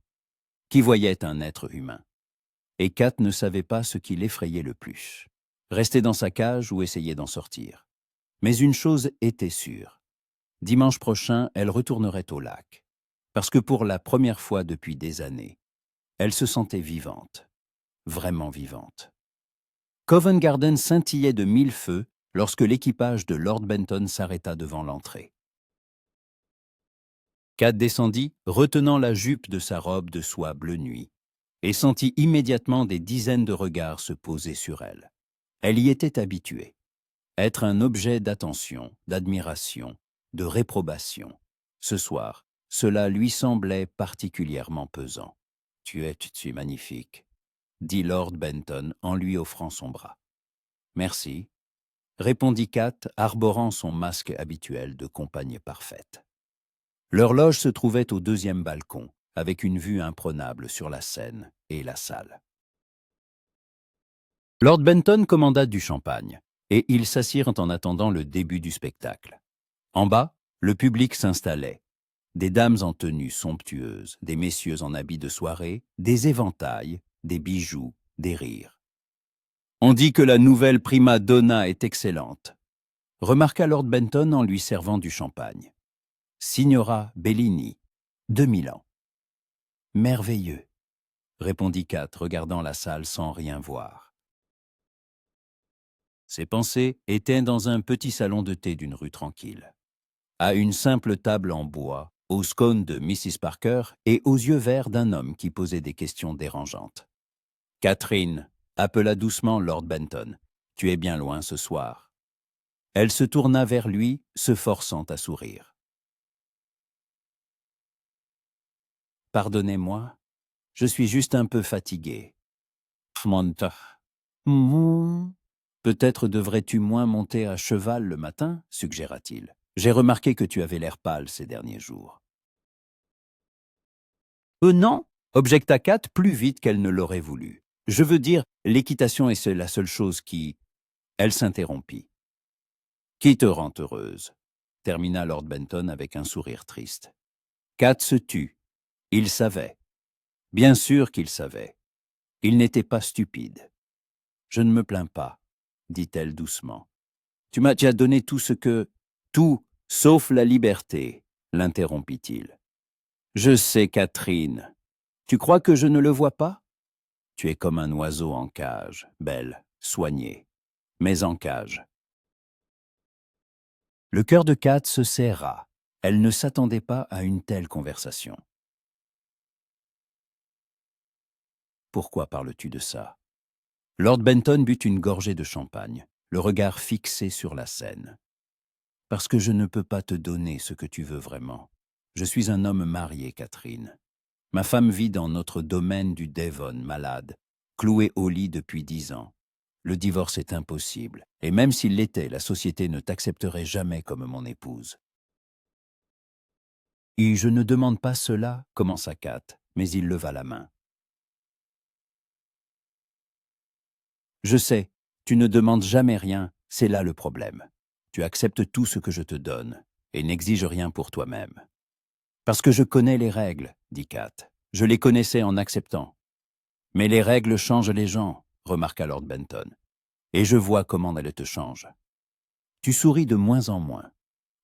qui voyait un être humain. Et Kat ne savait pas ce qui l'effrayait le plus, rester dans sa cage ou essayer d'en sortir. Mais une chose était sûre. Dimanche prochain, elle retournerait au lac, parce que pour la première fois depuis des années, elle se sentait vivante, vraiment vivante. Covent Garden scintillait de 1000 feux lorsque l'équipage de Lord Benton s'arrêta devant l'entrée. Kat descendit, retenant la jupe de sa robe de soie bleu nuit, et sentit immédiatement des dizaines de regards se poser sur elle. Elle y était habituée. Être un objet d'attention, d'admiration, de réprobation. Ce soir, cela lui semblait particulièrement pesant. « Tu es magnifique », dit Lord Benton en lui offrant son bras. « Merci », répondit Kat, arborant son masque habituel de compagne parfaite. Leur loge se trouvait au 2e balcon, avec une vue imprenable sur la Seine et la salle. Lord Benton commanda du champagne, et ils s'assirent en attendant le début du spectacle. En bas, le public s'installait. Des dames en tenue somptueuse, des messieurs en habits de soirée, des éventails, des bijoux, des rires. « On dit que la nouvelle prima donna est excellente », remarqua Lord Benton en lui servant du champagne. « Signora Bellini, de Milan. »« Merveilleux », répondit Kat, regardant la salle sans rien voir. Ses pensées étaient dans un petit salon de thé d'une rue tranquille, à une simple table en bois, aux scones de Mrs. Parker et aux yeux verts d'un homme qui posait des questions dérangeantes. « Catherine », appela doucement Lord Benton, « tu es bien loin ce soir. » Elle se tourna vers lui, se forçant à sourire. « Pardonnez-moi, je suis juste un peu fatiguée. »« Peut-être devrais-tu moins monter à cheval le matin, suggéra-t-il. J'ai remarqué que tu avais l'air pâle ces derniers jours. »« Non, objecta Kat plus vite qu'elle ne l'aurait voulu. Je veux dire, l'équitation est la seule chose qui... » Elle s'interrompit. « Qui te rend heureuse ?» termina Lord Benton avec un sourire triste. Kat se tut. Il savait. Bien sûr qu'il savait. Il n'était pas stupide. « Je ne me plains pas, » dit-elle doucement. « Tu m'as déjà donné tout ce que... Tout, sauf la liberté, » l'interrompit-il. « Je sais, Catherine. Tu crois que je ne le vois pas? Tu es comme un oiseau en cage, belle, soignée, mais en cage. » Le cœur de Kat se serra. Elle ne s'attendait pas à une telle conversation. « Pourquoi parles-tu de ça ?» Lord Benton but une gorgée de champagne, le regard fixé sur la Seine. « Parce que je ne peux pas te donner ce que tu veux vraiment. Je suis un homme marié, Catherine. Ma femme vit dans notre domaine du Devon, malade, clouée au lit depuis 10 ans. Le divorce est impossible, et même s'il l'était, la société ne t'accepterait jamais comme mon épouse. Et je ne demande pas cela, commença Kat, mais il leva la main. Je sais, tu ne demandes jamais rien, c'est là le problème. Tu acceptes tout ce que je te donne, et n'exiges rien pour toi-même. Parce que je connais les règles, dit Kat. Je les connaissais en acceptant. Mais les règles changent les gens, remarqua Lord Benton. Et je vois comment elles te changent. Tu souris de moins en moins.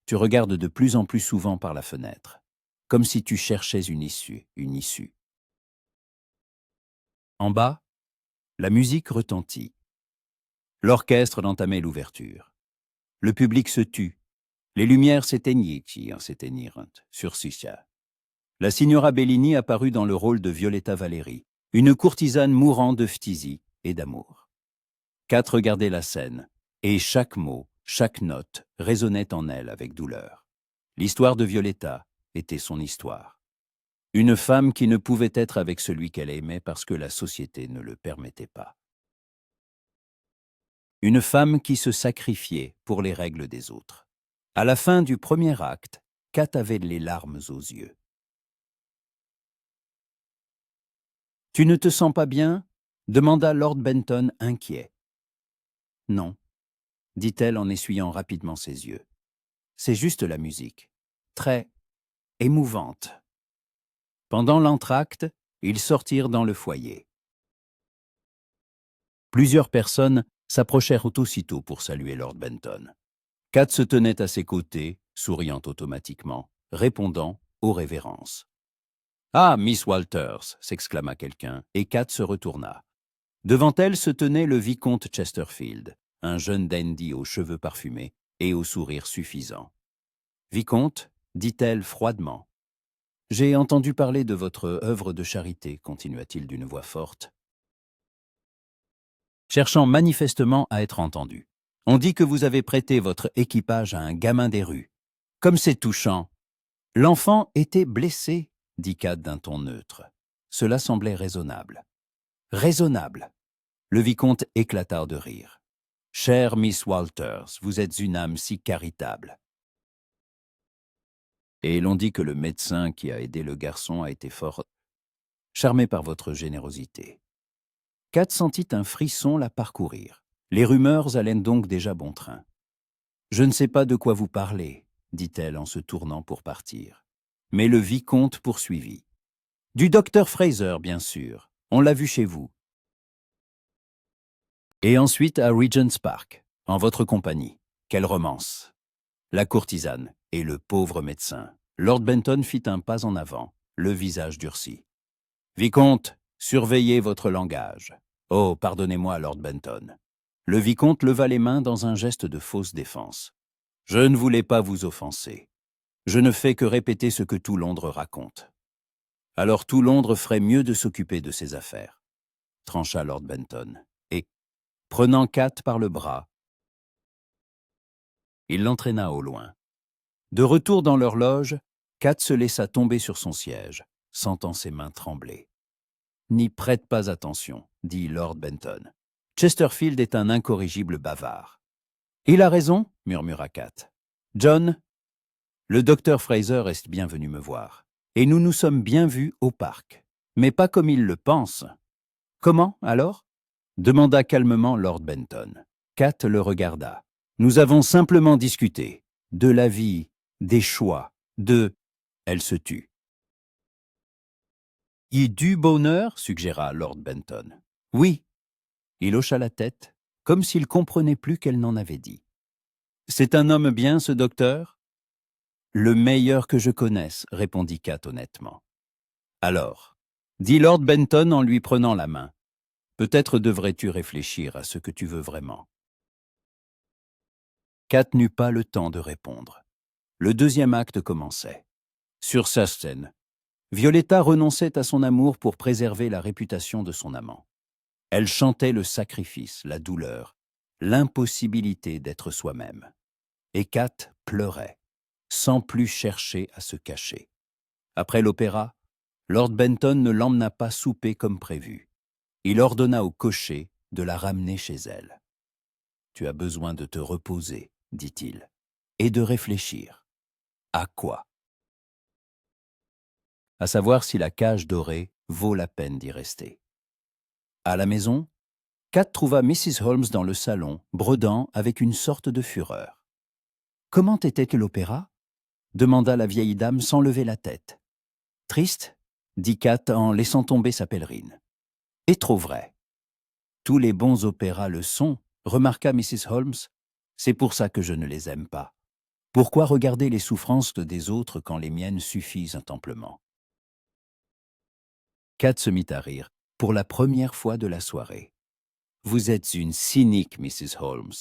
Tu regardes de plus en plus souvent par la fenêtre, comme si tu cherchais une issue, une issue. En bas, la musique retentit. L'orchestre entamait l'ouverture. Le public se tut. Les lumières s'éteignirent sur Sucia. La signora Bellini apparut dans le rôle de Violetta Valeri, une courtisane mourant de phtisie et d'amour. Kat regardait la scène, et chaque mot, chaque note résonnait en elle avec douleur. L'histoire de Violetta était son histoire. Une femme qui ne pouvait être avec celui qu'elle aimait parce que la société ne le permettait pas. Une femme qui se sacrifiait pour les règles des autres. À la fin du premier acte, Kat avait les larmes aux yeux. « Tu ne te sens pas bien ?» demanda Lord Benton inquiet. « Non, » dit-elle en essuyant rapidement ses yeux. « C'est juste la musique, très émouvante. » Pendant l'entr'acte, ils sortirent dans le foyer. Plusieurs personnes s'approchèrent aussitôt pour saluer Lord Benton. Kat se tenait à ses côtés, souriant automatiquement, répondant aux révérences. « Ah, Miss Walters !» s'exclama quelqu'un, et Kat se retourna. Devant elle se tenait le vicomte Chesterfield, un jeune dandy aux cheveux parfumés et au sourire suffisant. « Vicomte, dit-elle froidement. J'ai entendu parler de votre œuvre de charité, continua-t-il d'une voix forte, cherchant manifestement à être entendu. On dit que vous avez prêté votre équipage à un gamin des rues. Comme c'est touchant. L'enfant était blessé, dit Kat d'un ton neutre. Cela semblait raisonnable. Raisonnable. Le vicomte éclata de rire. Chère Miss Walters, vous êtes une âme si charitable. Et l'on dit que le médecin qui a aidé le garçon a été fort charmé par votre générosité. Kat sentit un frisson la parcourir. Les rumeurs allaient donc déjà bon train. Je ne sais pas de quoi vous parlez, dit-elle en se tournant pour partir. Mais le vicomte poursuivit. Du docteur Fraser, bien sûr. On l'a vu chez vous. Et ensuite à Regent's Park, en votre compagnie. Quelle romance. La courtisane et le pauvre médecin. Lord Benton fit un pas en avant, le visage durci. Vicomte, surveillez votre langage. Oh, pardonnez-moi, Lord Benton. Le vicomte leva les mains dans un geste de fausse défense. Je ne voulais pas vous offenser. Je ne fais que répéter ce que tout Londres raconte. Alors tout Londres ferait mieux de s'occuper de ses affaires, trancha Lord Benton, et, prenant Kat par le bras, il l'entraîna au loin. De retour dans leur loge, Kat se laissa tomber sur son siège, sentant ses mains trembler. « N'y prête pas attention, dit Lord Benton. Chesterfield est un incorrigible bavard. »« Il a raison, murmura Kat. John, le docteur Fraser est bien venu me voir, et nous nous sommes bien vus au parc, mais pas comme il le pense. »« Comment, alors ?» demanda calmement Lord Benton. Kat le regarda. « Nous avons simplement discuté. De la vie, des choix, de... » Elle se tut. « Y du bonheur ?» suggéra Lord Benton. « Oui. » Il hocha la tête, comme s'il comprenait plus qu'elle n'en avait dit. « C'est un homme bien, ce docteur ?»« Le meilleur que je connaisse, » répondit Kat honnêtement. « Alors, » dit Lord Benton en lui prenant la main, « peut-être devrais-tu réfléchir à ce que tu veux vraiment. » Kat n'eut pas le temps de répondre. Le deuxième acte commençait. Sur sa scène, Violetta renonçait à son amour pour préserver la réputation de son amant. Elle chantait le sacrifice, la douleur, l'impossibilité d'être soi-même. Et Kat pleurait, sans plus chercher à se cacher. Après l'opéra, Lord Benton ne l'emmena pas souper comme prévu. Il ordonna au cocher de la ramener chez elle. « Tu as besoin de te reposer, dit-il, et de réfléchir. À quoi? À savoir si la cage dorée vaut la peine d'y rester. » À la maison, Kat trouva Mrs. Holmes dans le salon, bredant avec une sorte de fureur. « Comment était l'opéra » demanda la vieille dame sans lever la tête. « Triste » dit Kat en laissant tomber sa pèlerine. « Et trop vrai. »« Tous les bons opéras le sont, » remarqua Mrs. Holmes. « C'est pour ça que je ne les aime pas. Pourquoi regarder les souffrances des autres quand les miennes suffisent amplement ?» Kat se mit à rire, pour la première fois de la soirée. « Vous êtes une cynique, Mrs. Holmes.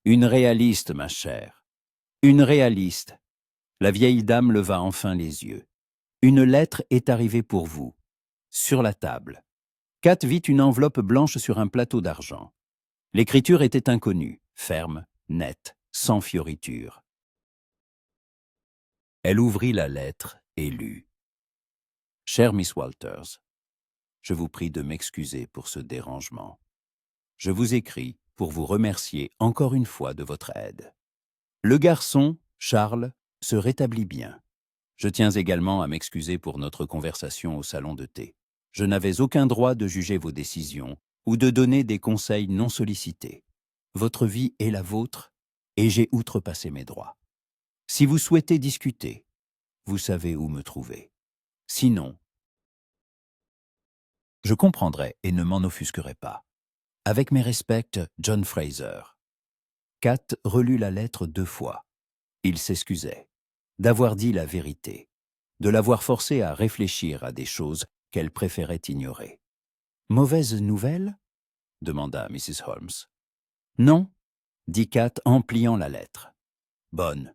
Une réaliste, ma chère. Une réaliste. » La vieille dame leva enfin les yeux. « Une lettre est arrivée pour vous. Sur la table. » Kat vit une enveloppe blanche sur un plateau d'argent. L'écriture était inconnue, ferme, nette, sans fioriture. Elle ouvrit la lettre et lut. « Chère Miss Walters, je vous prie de m'excuser pour ce dérangement. Je vous écris pour vous remercier encore une fois de votre aide. Le garçon, Charles, se rétablit bien. Je tiens également à m'excuser pour notre conversation au salon de thé. Je n'avais aucun droit de juger vos décisions ou de donner des conseils non sollicités. Votre vie est la vôtre et j'ai outrepassé mes droits. Si vous souhaitez discuter, vous savez où me trouver. Sinon, je comprendrai et ne m'en offusquerai pas. Avec mes respects, John Fraser. » Kat relut la lettre 2 fois. Il s'excusait d'avoir dit la vérité, de l'avoir forcée à réfléchir à des choses qu'elle préférait ignorer. « Mauvaise nouvelle » demanda Mrs. Holmes. « Non, » dit Kat en pliant la lettre. « Bonne,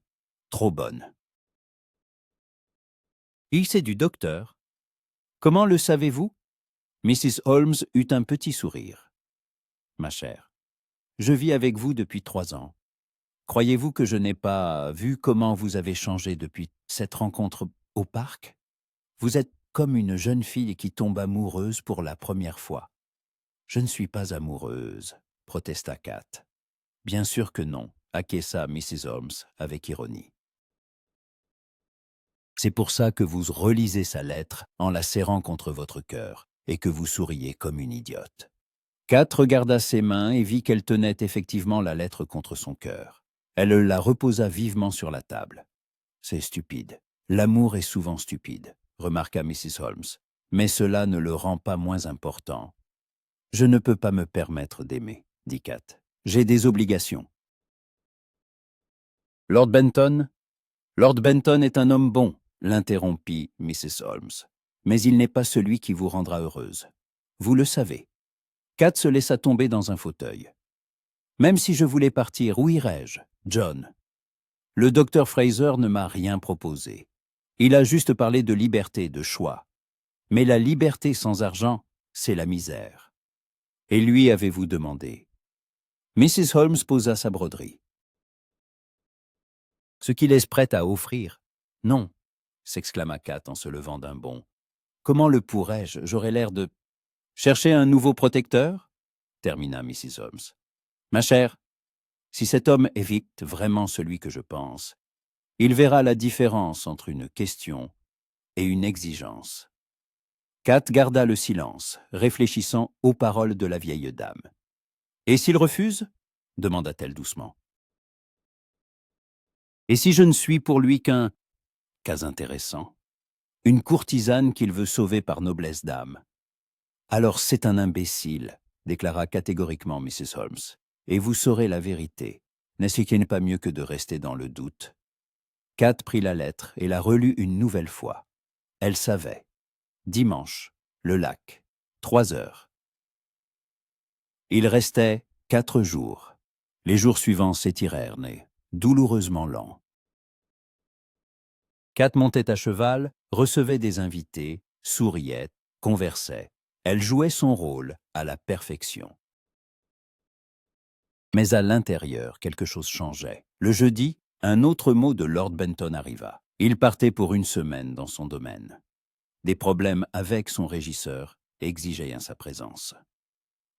trop bonne. »« C'est du docteur. »« Comment le savez-vous » Mrs. Holmes eut un petit sourire. « Ma chère, je vis avec vous depuis 3 ans. Croyez-vous que je n'ai pas vu comment vous avez changé depuis cette rencontre au parc? Vous êtes comme une jeune fille qui tombe amoureuse pour la première fois. »« Je ne suis pas amoureuse, » protesta Kat. « Bien sûr que non, » acquiesça Mrs. Holmes avec ironie. « C'est pour ça que vous relisez sa lettre en la serrant contre votre cœur et que vous souriez comme une idiote. » Kat regarda ses mains et vit qu'elle tenait effectivement la lettre contre son cœur. Elle la reposa vivement sur la table. « C'est stupide. L'amour est souvent stupide, » remarqua Mrs. Holmes. « Mais cela ne le rend pas moins important. »« Je ne peux pas me permettre d'aimer, » dit Kat. « J'ai des obligations. »« Lord Benton est un homme bon, » l'interrompit Mrs. Holmes. « Mais il n'est pas celui qui vous rendra heureuse. Vous le savez. » Kat se laissa tomber dans un fauteuil. « Même si je voulais partir, où irais-je, John ? Le docteur Fraser ne m'a rien proposé. Il a juste parlé de liberté, de choix. Mais la liberté sans argent, c'est la misère. Et lui avez-vous demandé ?» Mrs. Holmes posa sa broderie. « Ce qu'il est prêt à offrir ? Non, » s'exclama Kat en se levant d'un bond. « Comment le pourrais-je ? J'aurais l'air de... »« Chercher un nouveau protecteur ?» termina Mrs. Holmes. « Ma chère, si cet homme est vite vraiment celui que je pense, il verra la différence entre une question et une exigence. » Kat garda le silence, réfléchissant aux paroles de la vieille dame. « Et s'il refuse ?» demanda-t-elle doucement. « Et si je ne suis pour lui qu'un cas intéressant, une courtisane qu'il veut sauver par noblesse d'âme ? » « Alors c'est un imbécile, » déclara catégoriquement Mrs. Holmes, « et vous saurez la vérité. N'est-ce qu'il n'est pas mieux que de rester dans le doute ?» Kat prit la lettre et la relut une nouvelle fois. Elle savait. Dimanche, le lac, 3 heures. Il restait 4 jours. Les jours suivants s'étirèrent, douloureusement lents. Kat montait à cheval, recevait des invités, souriait, conversait. Elle jouait son rôle à la perfection. Mais à l'intérieur, quelque chose changeait. Le jeudi, un autre mot de Lord Benton arriva. Il partait pour une semaine dans son domaine. Des problèmes avec son régisseur exigeaient sa présence.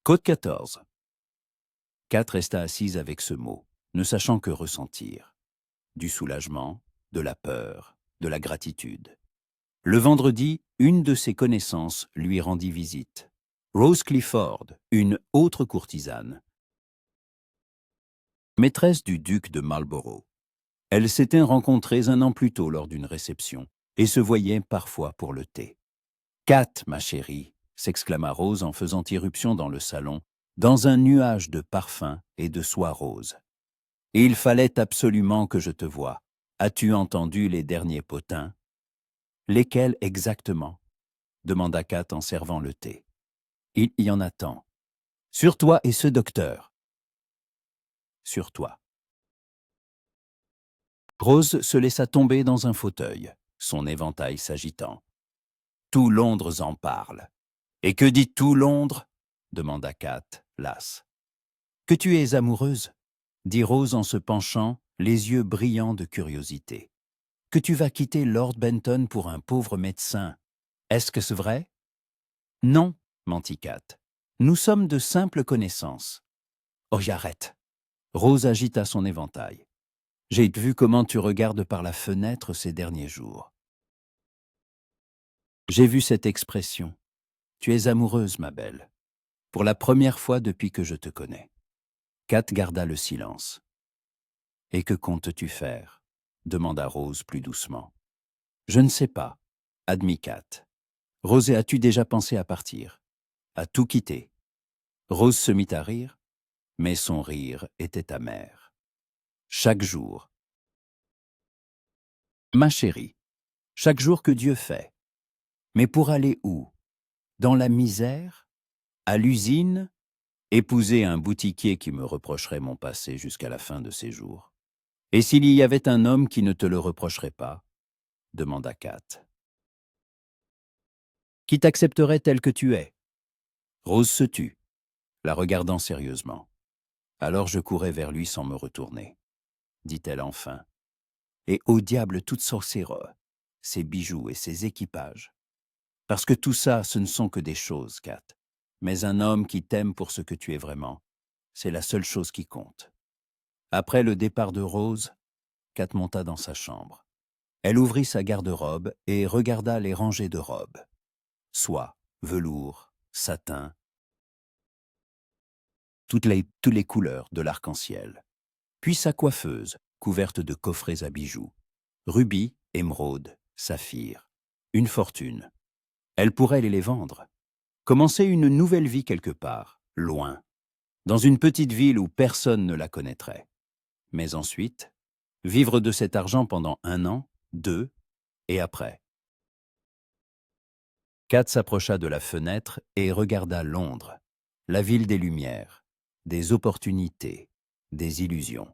Code 14. Kat resta assise avec ce mot, ne sachant que ressentir. Du soulagement, de la peur, de la gratitude. Le vendredi, une de ses connaissances lui rendit visite. Rose Clifford, une autre courtisane, maîtresse du duc de Marlborough. Elles s'étaient rencontrées un an plus tôt lors d'une réception et se voyaient parfois pour le thé. « Kat, ma chérie !» s'exclama Rose en faisant irruption dans le salon, dans un nuage de parfums et de soie rose. « Il fallait absolument que je te voie. As-tu entendu les derniers potins ?»« Lesquels exactement ?» demanda Kat en servant le thé. « Il y en a tant. Sur toi et ce docteur. »« Sur toi. » Rose se laissa tomber dans un fauteuil, son éventail s'agitant. « Tout Londres en parle. »« Et que dit tout Londres ?» demanda Kat, lasse. « Que tu es amoureuse ?» dit Rose en se penchant, les yeux brillants de curiosité. « Que tu vas quitter Lord Benton pour un pauvre médecin. Est-ce que c'est vrai ?»« Non, » mentit Kat. « Nous sommes de simples connaissances. »« Oh, j'arrête !» Rose agita son éventail. « J'ai vu comment tu regardes par la fenêtre ces derniers jours. J'ai vu cette expression. Tu es amoureuse, ma belle. Pour la première fois depuis que je te connais. » Kat garda le silence. « Et que comptes-tu faire ?» demanda Rose plus doucement. « Je ne sais pas, » admit Kat. « Rose, as-tu déjà pensé à partir? À tout quitter ?» Rose se mit à rire, mais son rire était amer. « Chaque jour. »« Ma chérie, chaque jour que Dieu fait. Mais pour aller où? Dans la misère? À l'usine? Épouser un boutiquier qui me reprocherait mon passé jusqu'à la fin de ses jours. Et s'il y avait un homme qui ne te le reprocherait pas? Demanda Kat. Qui t'accepterait tel que tu es? Rose se tut, la regardant sérieusement. Alors je courais vers lui sans me retourner, dit-elle enfin. Et au diable toutes sorcières, ses bijoux et ses équipages. Parce que tout ça, ce ne sont que des choses, Kat. Mais un homme qui t'aime pour ce que tu es vraiment, c'est la seule chose qui compte. Après le départ de Rose, Kat monta dans sa chambre. Elle ouvrit sa garde-robe et regarda les rangées de robes. Soie, velours, satin, toutes les couleurs de l'arc-en-ciel. Puis sa coiffeuse, couverte de coffrets à bijoux. Rubis, émeraude, saphir. Une fortune. Elle pourrait les vendre. Commencer une nouvelle vie quelque part, loin, dans une petite ville où personne ne la connaîtrait. Mais ensuite, vivre de cet argent pendant 1 an, 2, et après. Kat s'approcha de la fenêtre et regarda Londres, la ville des lumières, des opportunités, des illusions.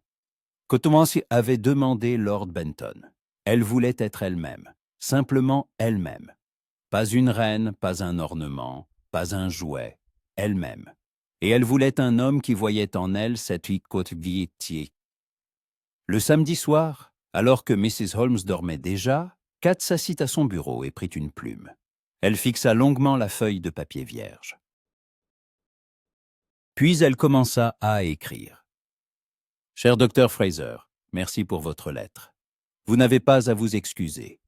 Cotomancy avait demandé Lord Benton. Elle voulait être elle-même, simplement elle-même. Pas une reine, pas un ornement, pas un jouet, elle-même. Et elle voulait un homme qui voyait en elle cette vie. Le samedi soir, alors que Mrs. Holmes dormait déjà, Kat s'assit à son bureau et prit une plume. Elle fixa longuement la feuille de papier vierge. Puis elle commença à écrire. « Cher docteur Fraser, merci pour votre lettre. Vous n'avez pas à vous excuser.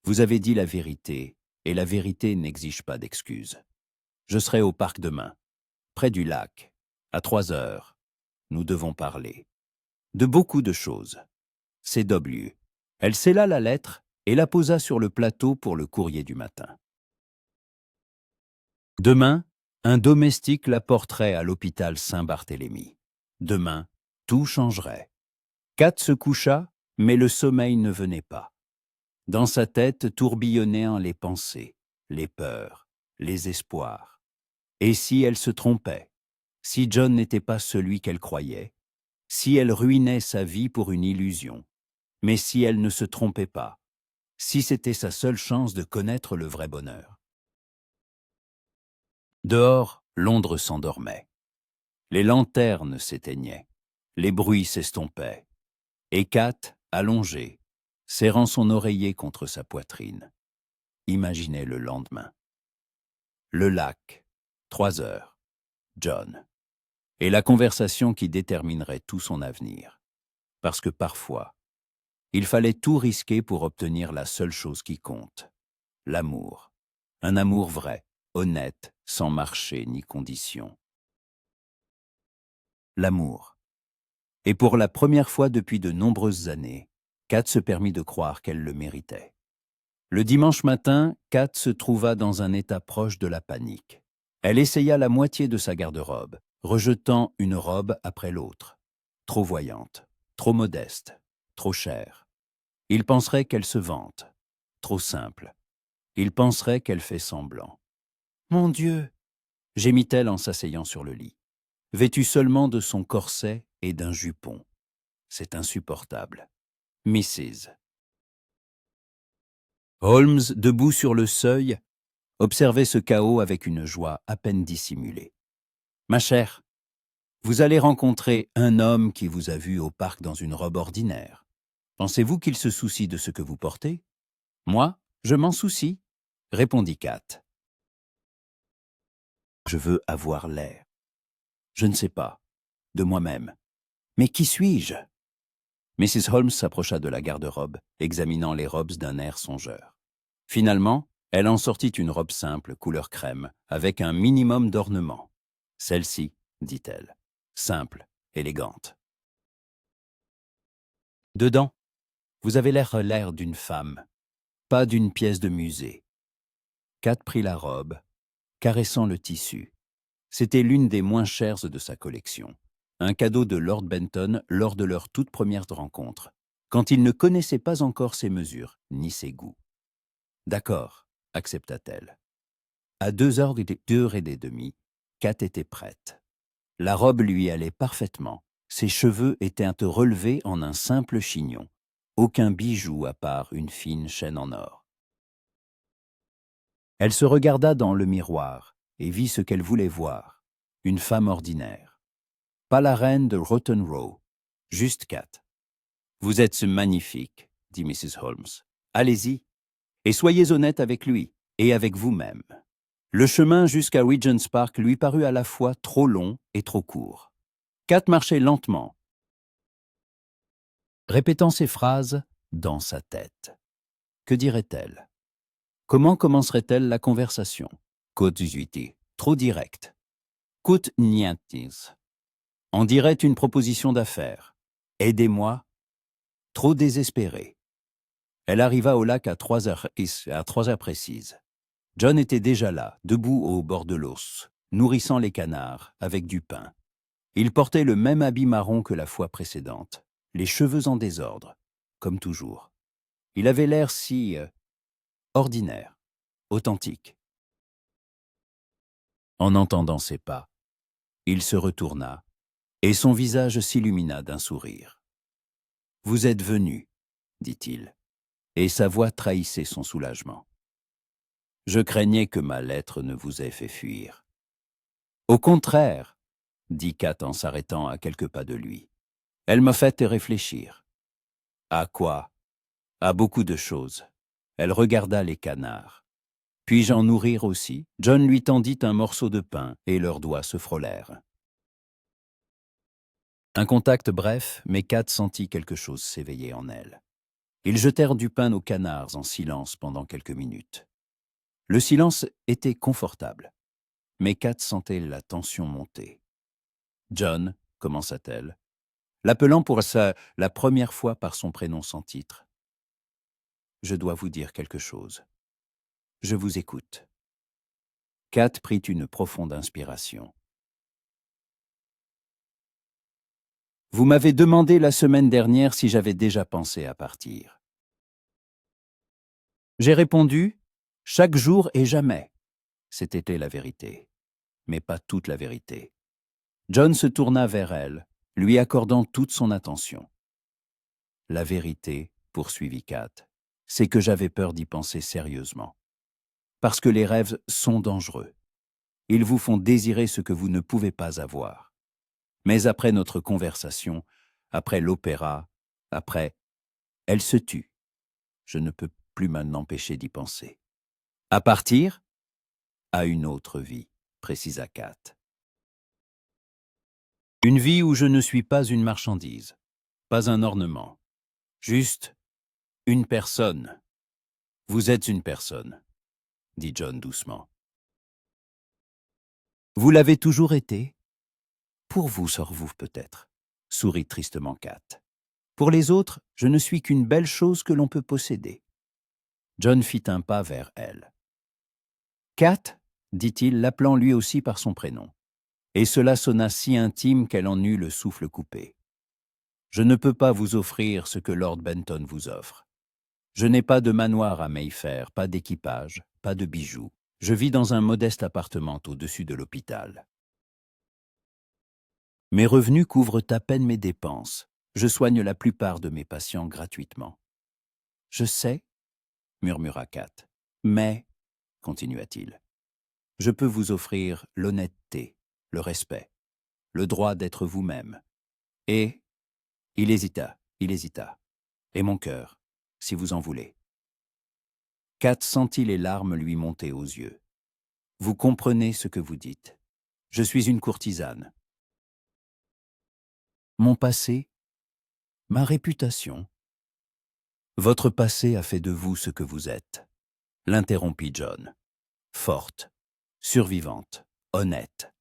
Vous avez dit la vérité, et la vérité n'exige pas d'excuses. Je serai au parc demain, près du lac, à 3 heures. Nous devons parler. De beaucoup de choses. C'est W. » Elle scella la lettre et la posa sur le plateau pour le courrier du matin. Demain, un domestique la porterait à l'hôpital Saint-Barthélemy. Demain, tout changerait. Kat se coucha, mais le sommeil ne venait pas. Dans sa tête tourbillonnaient les pensées, les peurs, les espoirs. Et si elle se trompait? Si John n'était pas celui qu'elle croyait? Si elle ruinait sa vie pour une illusion? Mais si elle ne se trompait pas? Si c'était sa seule chance de connaître le vrai bonheur? Dehors, Londres s'endormait. Les lanternes s'éteignaient. Les bruits s'estompaient. Et Kat, allongée, serrant son oreiller contre sa poitrine. Imaginez le lendemain. Le lac, 3 heures, John. Et la conversation qui déterminerait tout son avenir. Parce que parfois, il fallait tout risquer pour obtenir la seule chose qui compte, l'amour. Un amour vrai, honnête, sans marché ni condition. L'amour. Et pour la première fois depuis de nombreuses années, Kat se permit de croire qu'elle le méritait. Le dimanche matin, Kat se trouva dans un état proche de la panique. Elle essaya la moitié de sa garde-robe, rejetant une robe après l'autre. Trop voyante, trop modeste, trop chère. Il penserait qu'elle se vante. Trop simple. Il penserait qu'elle fait semblant. « Mon Dieu !» gémit-elle en s'asseyant sur le lit, vêtue seulement de son corset et d'un jupon. C'est insupportable. Mrs. Holmes, debout sur le seuil, observait ce chaos avec une joie à peine dissimulée. « Ma chère, vous allez rencontrer un homme qui vous a vu au parc dans une robe ordinaire. Pensez-vous qu'il se soucie de ce que vous portez ? Moi, je m'en soucie, répondit Kat. Je veux avoir l'air. Je ne sais pas, de moi-même. Mais qui suis-je ? Mrs. Holmes s'approcha de la garde-robe, examinant les robes d'un air songeur. Finalement, elle en sortit une robe simple, couleur crème, avec un minimum d'ornement. « Celle-ci, dit-elle, simple, élégante. Dedans, vous avez l'air d'une femme, pas d'une pièce de musée. » Kat prit la robe, caressant le tissu. C'était l'une des moins chères de sa collection. Un cadeau de Lord Benton lors de leur toute première rencontre, quand il ne connaissait pas encore ses mesures, ni ses goûts. « D'accord, » accepta-t-elle. À 2h30, Kat était prête. La robe lui allait parfaitement. Ses cheveux étaient relevés en un simple chignon. Aucun bijou à part une fine chaîne en or. Elle se regarda dans le miroir et vit ce qu'elle voulait voir. Une femme ordinaire. Pas la reine de Rotten Row, juste Kat. « Vous êtes magnifique, » dit Mrs. Holmes. « Allez-y, et soyez honnête avec lui et avec vous-même. » Le chemin jusqu'à Regent's Park lui parut à la fois trop long et trop court. Kat marchait lentement, répétant ces phrases dans sa tête. Que dirait-elle ? Comment commencerait-elle la conversation ? Côte 18, trop direct. Côte nientis. On dirait une proposition d'affaires. Aidez-moi. Trop désespéré. Elle arriva au lac à 3 heures précises. John était déjà là, debout au bord de l'eau, nourrissant les canards avec du pain. Il portait le même habit marron que la fois précédente, les cheveux en désordre, comme toujours. Il avait l'air si ordinaire, authentique. En entendant ses pas, il se retourna et son visage s'illumina d'un sourire. « Vous êtes venu, » dit-il, et sa voix trahissait son soulagement. « Je craignais que ma lettre ne vous ait fait fuir. »« Au contraire, » dit Kat en s'arrêtant à quelques pas de lui. « Elle m'a fait réfléchir. »« À quoi ?»« À beaucoup de choses. » Elle regarda les canards. « Puis-je en nourrir aussi ?» John lui tendit un morceau de pain et leurs doigts se frôlèrent. Un contact bref, mais Kat sentit quelque chose s'éveiller en elle. Ils jetèrent du pain aux canards en silence pendant quelques minutes. Le silence était confortable, mais Kat sentait la tension monter. « John », commença-t-elle, l'appelant pour la première fois par son prénom sans titre. « Je dois vous dire quelque chose. Je vous écoute. » Kat prit une profonde inspiration. « Vous m'avez demandé la semaine dernière si j'avais déjà pensé à partir. J'ai répondu « chaque jour et jamais ». C'était la vérité, mais pas toute la vérité. John se tourna vers elle, lui accordant toute son attention. « La vérité, » poursuivit Kat, « c'est que j'avais peur d'y penser sérieusement. Parce que les rêves sont dangereux. Ils vous font désirer ce que vous ne pouvez pas avoir. Mais après notre conversation, après l'opéra, après... » Elle se tut, Je ne peux plus m'empêcher d'y penser. À partir à une autre vie, précisa Kat. Une vie où je ne suis pas une marchandise, pas un ornement, juste une personne. Vous êtes une personne, dit John doucement. Vous l'avez toujours été? Pour vous, sort-vous peut-être, sourit tristement Kat. Pour les autres, je ne suis qu'une belle chose que l'on peut posséder. John fit un pas vers elle. Kat, dit-il, l'appelant lui aussi par son prénom. Et cela sonna si intime qu'elle en eut le souffle coupé. Je ne peux pas vous offrir ce que Lord Benton vous offre. Je n'ai pas de manoir à Mayfair, pas d'équipage, pas de bijoux. Je vis dans un modeste appartement au-dessus de l'hôpital. Mes revenus couvrent à peine mes dépenses. Je soigne la plupart de mes patients gratuitement. Je sais, murmura Kat, mais, continua-t-il, je peux vous offrir l'honnêteté, le respect, le droit d'être vous-même. Et, il hésita, et mon cœur, si vous en voulez. Kat sentit les larmes lui monter aux yeux. Vous comprenez ce que vous dites. Je suis une courtisane. Mon passé, ma réputation. Votre passé a fait de vous ce que vous êtes, l'interrompit John. Forte, survivante, honnête.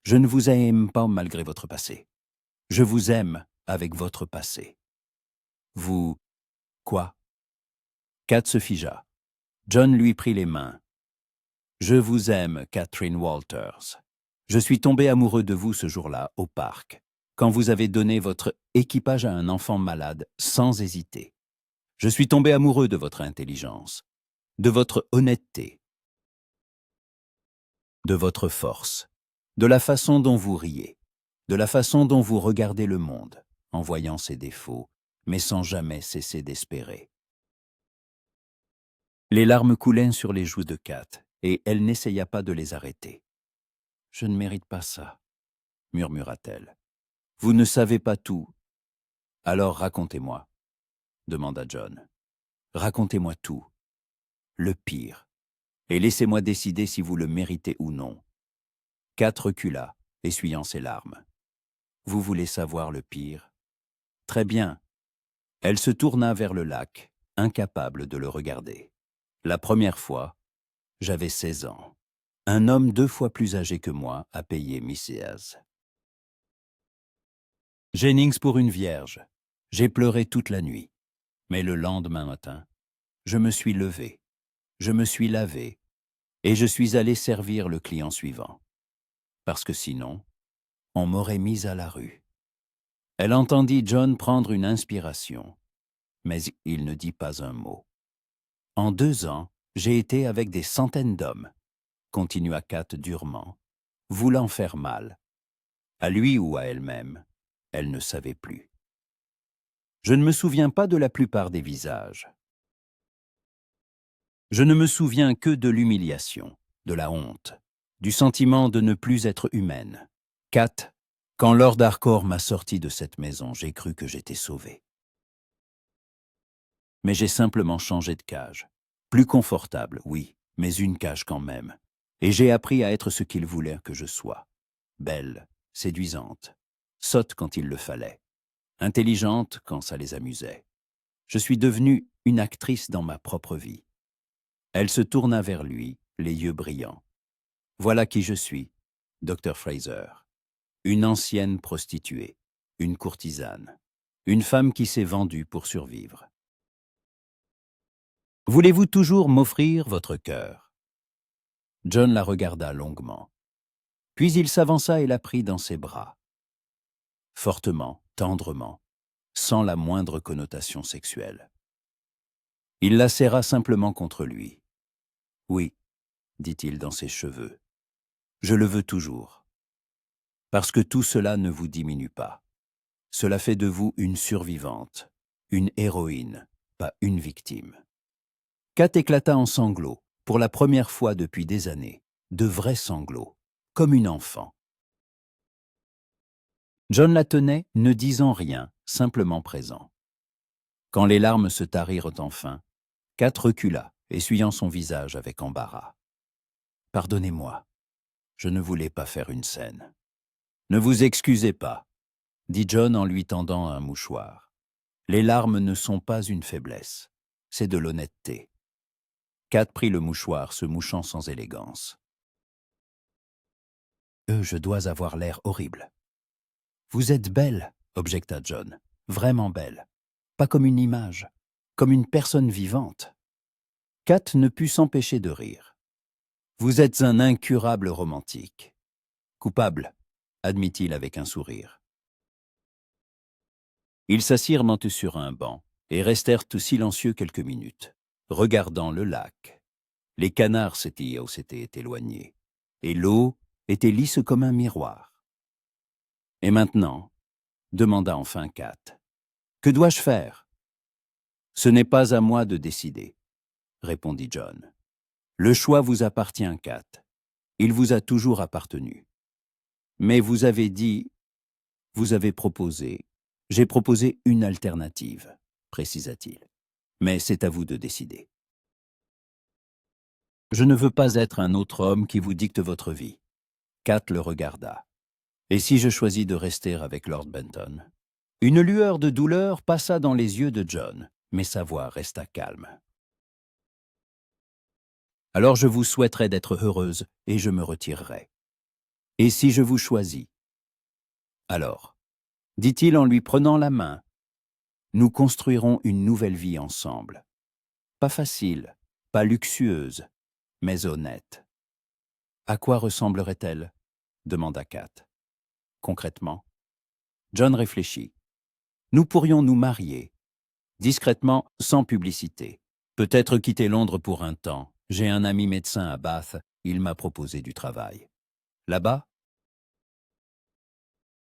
Je ne vous aime pas malgré votre passé. Je vous aime avec votre passé. Vous... quoi? Kat se figea. John lui prit les mains. Je vous aime, Catherine Walters. Je suis tombé amoureux de vous ce jour-là, au parc, quand vous avez donné votre équipage à un enfant malade sans hésiter. Je suis tombé amoureux de votre intelligence, de votre honnêteté, de votre force, de la façon dont vous riez, de la façon dont vous regardez le monde, en voyant ses défauts, mais sans jamais cesser d'espérer. Les larmes coulaient sur les joues de Kat, et elle n'essaya pas de les arrêter. « Je ne mérite pas ça, » murmura-t-elle. « Vous ne savez pas tout. »« Alors racontez-moi, » demanda John. « Racontez-moi tout, le pire, et laissez-moi décider si vous le méritez ou non. » Kat recula, essuyant ses larmes. « Vous voulez savoir le pire? Très bien. » Elle se tourna vers le lac, incapable de le regarder. La première fois, j'avais 16 ans. Un homme 2 fois plus âgé que moi a payé Mrs. Jennings pour une vierge. J'ai pleuré toute la nuit. Mais le lendemain matin, je me suis levé, je me suis lavé, et je suis allé servir le client suivant. Parce que sinon, on m'aurait mis à la rue. Elle entendit John prendre une inspiration, mais il ne dit pas un mot. En 2 ans, j'ai été avec des centaines d'hommes, continua Kat durement, voulant faire mal. À lui ou à elle-même, elle ne savait plus. Je ne me souviens pas de la plupart des visages. Je ne me souviens que de l'humiliation, de la honte, du sentiment de ne plus être humaine. Kat, quand Lord Harcourt m'a sorti de cette maison, j'ai cru que j'étais sauvé. Mais j'ai simplement changé de cage. Plus confortable, oui, mais une cage quand même. Et j'ai appris à être ce qu'il voulait que je sois. Belle, séduisante, sotte quand il le fallait, intelligente quand ça les amusait. Je suis devenue une actrice dans ma propre vie. Elle se tourna vers lui, les yeux brillants. Voilà qui je suis, Dr. Fraser. Une ancienne prostituée, une courtisane, une femme qui s'est vendue pour survivre. Voulez-vous toujours m'offrir votre cœur? John la regarda longuement. Puis il s'avança et la prit dans ses bras. Fortement, tendrement, sans la moindre connotation sexuelle. Il la serra simplement contre lui. Oui, dit-il dans ses cheveux, je le veux toujours. Parce que tout cela ne vous diminue pas. Cela fait de vous une survivante, une héroïne, pas une victime. Kat éclata en sanglots, pour la première fois depuis des années, de vrais sanglots, comme une enfant. John la tenait, ne disant rien, simplement présent. Quand les larmes se tarirent enfin, Kat recula, essuyant son visage avec embarras. « Pardonnez-moi, je ne voulais pas faire une scène. »« Ne vous excusez pas, » dit John en lui tendant un mouchoir. « Les larmes ne sont pas une faiblesse, c'est de l'honnêteté. » Kat prit le mouchoir, se mouchant sans élégance. « Je dois avoir l'air horrible. »« Vous êtes belle, » objecta John. « Vraiment belle. Pas comme une image, comme une personne vivante. » Kat ne put s'empêcher de rire. « Vous êtes un incurable romantique. »« Coupable, » admit-il avec un sourire. Ils s'assirent sur un banc et restèrent silencieux quelques minutes, regardant le lac. Les canards s'étaient éloignés, et l'eau était lisse comme un miroir. « Et maintenant ?» demanda enfin Kat. « Que dois-je faire ?»« Ce n'est pas à moi de décider, » répondit John. « Le choix vous appartient, Kat. Il vous a toujours appartenu. Mais vous avez dit, vous avez proposé, j'ai proposé une alternative, précisa-t-il. Mais c'est à vous de décider. Je ne veux pas être un autre homme qui vous dicte votre vie. » Kat le regarda. « Et si je choisis de rester avec Lord Benton ?» Une lueur de douleur passa dans les yeux de John, mais sa voix resta calme. « Alors je vous souhaiterais d'être heureuse et je me retirerai. Et si je vous choisis ? Alors, dit-il en lui prenant la main, nous construirons une nouvelle vie ensemble. Pas facile, pas luxueuse, mais honnête. » « À quoi ressemblerait-elle » demanda Kat. « Concrètement ?» John réfléchit. « Nous pourrions nous marier, discrètement, sans publicité. Peut-être quitter Londres pour un temps. J'ai un ami médecin à Bath, il m'a proposé du travail. Là-bas,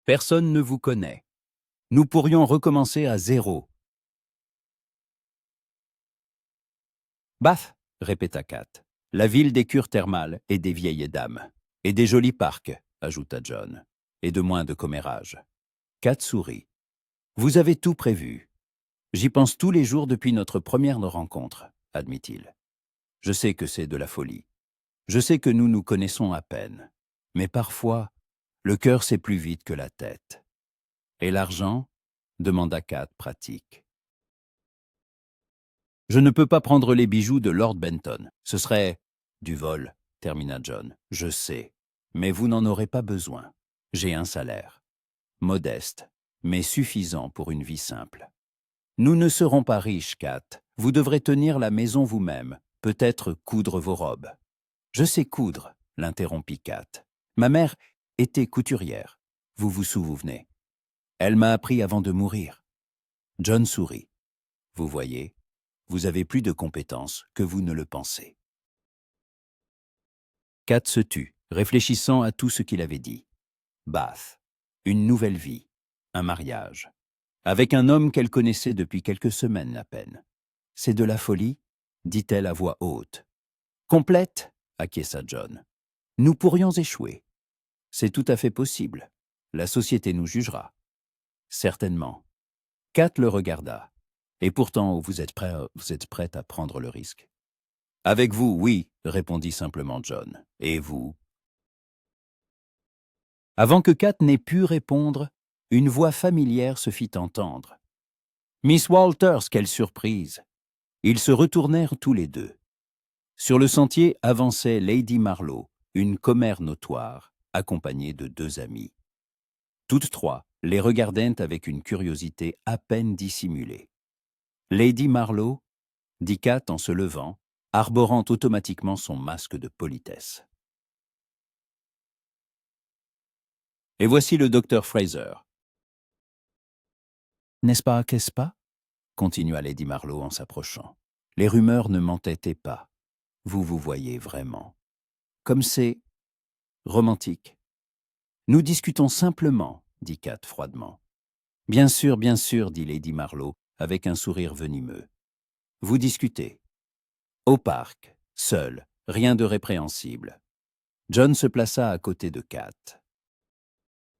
personne ne vous connaît. Nous pourrions recommencer à zéro. »« Bath » répéta Kat. « La ville des cures thermales et des vieilles dames. Et des jolis parcs, » ajouta John. « Et de moins de commérages. » Kat sourit. « Vous avez tout prévu. J'y pense tous les jours depuis notre première rencontre, » admit-il. « Je sais que c'est de la folie. Je sais que nous nous connaissons à peine. Mais parfois, le cœur sait plus vite que la tête. »« Et l'argent » demanda Kat, pratique. « Je ne peux pas prendre les bijoux de Lord Benton. Ce serait du vol, » termina John. « Je sais, mais vous n'en aurez pas besoin. J'ai un salaire. Modeste, mais suffisant pour une vie simple. Nous ne serons pas riches, Kat. Vous devrez tenir la maison vous-même, peut-être coudre vos robes. »« Je sais coudre, » l'interrompit Kat. « Ma mère était couturière, vous vous souvenez. Elle m'a appris avant de mourir. » John sourit. « Vous voyez, vous avez plus de compétences que vous ne le pensez. » Kat se tut, réfléchissant à tout ce qu'il avait dit. Bath, une nouvelle vie, un mariage, avec un homme qu'elle connaissait depuis quelques semaines à peine. « C'est de la folie » dit-elle à voix haute. « Complète » acquiesça John. « Nous pourrions échouer. C'est tout à fait possible. La société nous jugera. »« Certainement. » Kat le regarda. « Et pourtant, vous êtes prête à prendre le risque. »« Avec vous, oui, » répondit simplement John. « Et vous ?» Avant que Kat n'ait pu répondre, une voix familière se fit entendre. « Miss Walters, quelle surprise !» Ils se retournèrent tous les deux. Sur le sentier avançait Lady Marlowe, une commère notoire, accompagnée de deux amies. Toutes trois les regardaient avec une curiosité à peine dissimulée. « Lady Marlowe » dit Kat en se levant, arborant automatiquement son masque de politesse. « Et voici le docteur Fraser. »« N'est-ce pas, qu'est-ce pas ?» continua Lady Marlowe en s'approchant. « Les rumeurs ne m'entêtaient pas. Vous voyez vraiment. Comme c'est romantique. »« Nous discutons simplement, » dit Kat froidement. « Bien sûr, dit Lady Marlowe avec un sourire venimeux. « Vous discutez. Au parc, seul, rien de répréhensible. » John se plaça à côté de Kat.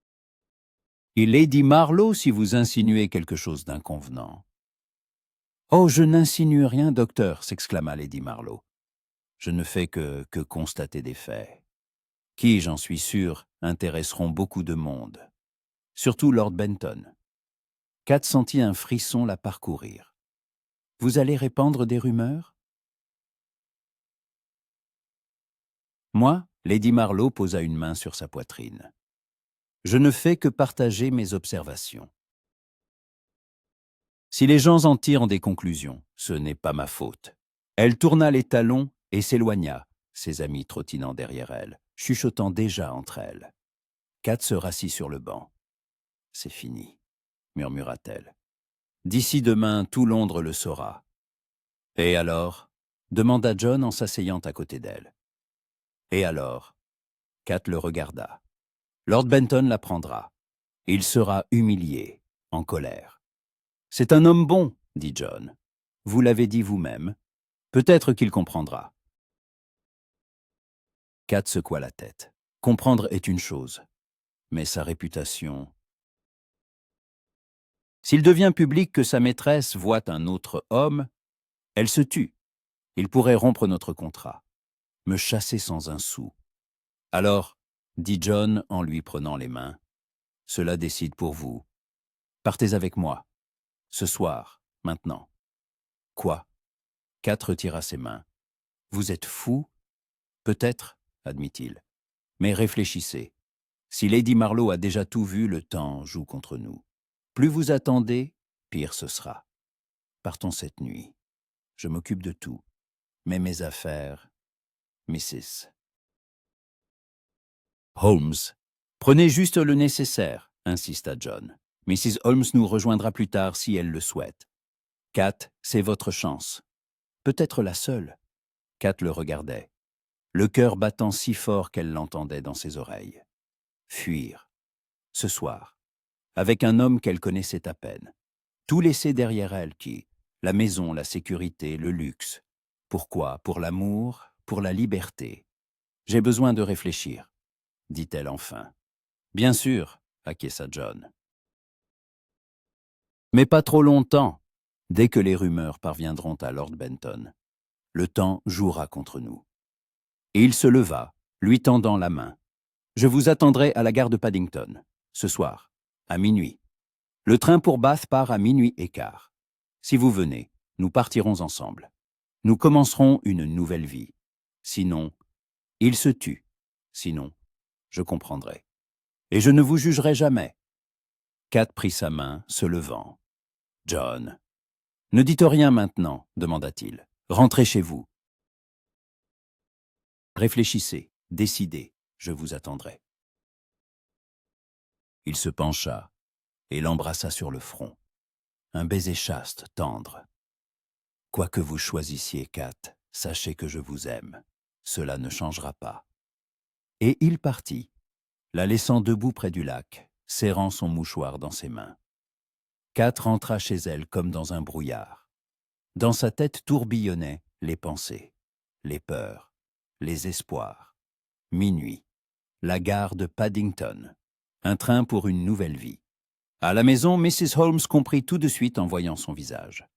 « Et Lady Marlowe si vous insinuez quelque chose d'inconvenant. » Oh, je n'insinue rien, docteur, s'exclama Lady Marlowe. Je ne fais que constater des faits, qui, j'en suis sûr, intéresseront beaucoup de monde, surtout Lord Benton. Kat sentit un frisson la parcourir. Vous allez répandre des rumeurs? Moi, Lady Marlowe posa une main sur sa poitrine. Je ne fais que partager mes observations. Si les gens en tirent des conclusions, ce n'est pas ma faute. Elle tourna les talons et s'éloigna, ses amis trottinant derrière elle, chuchotant déjà entre elles. Kat se rassit sur le banc. « C'est fini », murmura-t-elle. « D'ici demain, tout Londres le saura. »« Et alors ?» demanda John en s'asseyant à côté d'elle. « Et alors ?» Kat le regarda. « Lord Benton l'apprendra. Il sera humilié, en colère. »« C'est un homme bon, » dit John. « Vous l'avez dit vous-même. Peut-être qu'il comprendra. » Kat secoua la tête. Comprendre est une chose, mais sa réputation... S'il devient public que sa maîtresse voit un autre homme, elle se tue. Il pourrait rompre notre contrat, me chasser sans un sou. Alors, dit John en lui prenant les mains, cela décide pour vous. Partez avec moi. Ce soir, maintenant. Quoi? Kat retira ses mains. Vous êtes fou? Peut-être, admit-il. Mais réfléchissez. Si Lady Marlowe a déjà tout vu, le temps joue contre nous. Plus vous attendez, pire ce sera. Partons cette nuit. Je m'occupe de tout. Mais mes affaires... Mrs. Holmes. Prenez juste le nécessaire, insista John. Mrs. Holmes nous rejoindra plus tard si elle le souhaite. Kat, c'est votre chance. Peut-être la seule. Kat le regardait, le cœur battant si fort qu'elle l'entendait dans ses oreilles. Fuir. Ce soir. Avec un homme qu'elle connaissait à peine. Tout laisser derrière elle qui, la maison, la sécurité, le luxe. Pourquoi? Pour l'amour, pour la liberté. J'ai besoin de réfléchir, dit-elle enfin. Bien sûr, acquiesça John. Mais pas trop longtemps, dès que les rumeurs parviendront à Lord Benton. Le temps jouera contre nous. Et il se leva, lui tendant la main. Je vous attendrai à la gare de Paddington, ce soir, à minuit. Le train pour Bath part à 00h15. Si vous venez, nous partirons ensemble. Nous commencerons une nouvelle vie. Sinon, il se tue. Sinon, je comprendrai. Et je ne vous jugerai jamais. Kat prit sa main, se levant. John. Ne dites rien maintenant, demanda-t-il. Rentrez chez vous. Réfléchissez, décidez, je vous attendrai. Il se pencha et l'embrassa sur le front. Un baiser chaste, tendre. Quoi que vous choisissiez, Kat, sachez que je vous aime. Cela ne changera pas. Et il partit, la laissant debout près du lac, serrant son mouchoir dans ses mains. Kat rentra chez elle comme dans un brouillard. Dans sa tête tourbillonnaient les pensées, les peurs, les espoirs. Minuit, la gare de Paddington, un train pour une nouvelle vie. À la maison, Mrs. Holmes comprit tout de suite en voyant son visage.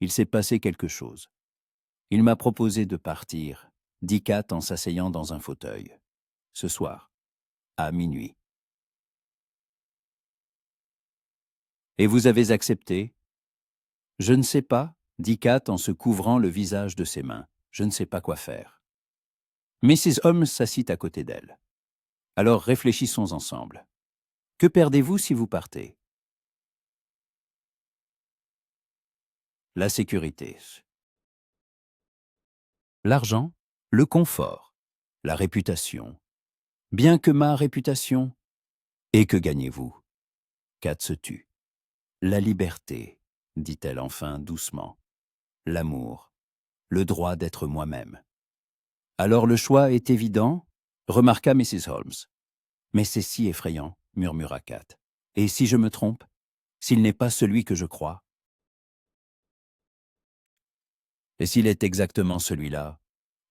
Il s'est passé quelque chose. Il m'a proposé de partir, dit Kat en s'asseyant dans un fauteuil. Ce soir, à minuit. Et vous avez accepté? Je ne sais pas, dit Kat en se couvrant le visage de ses mains. Je ne sais pas quoi faire. Mrs. Holmes s'assit à côté d'elle. Alors réfléchissons ensemble. Que perdez-vous si vous partez? La sécurité. L'argent, le confort, la réputation. Bien que ma réputation. Et que gagnez-vous? Kat se tut. La liberté, dit-elle enfin doucement. L'amour, le droit d'être moi-même. Alors le choix est évident, remarqua Mrs. Holmes. Mais c'est si effrayant, murmura Kat. Et si je me trompe? S'il n'est pas celui que je crois? Et s'il est exactement celui-là?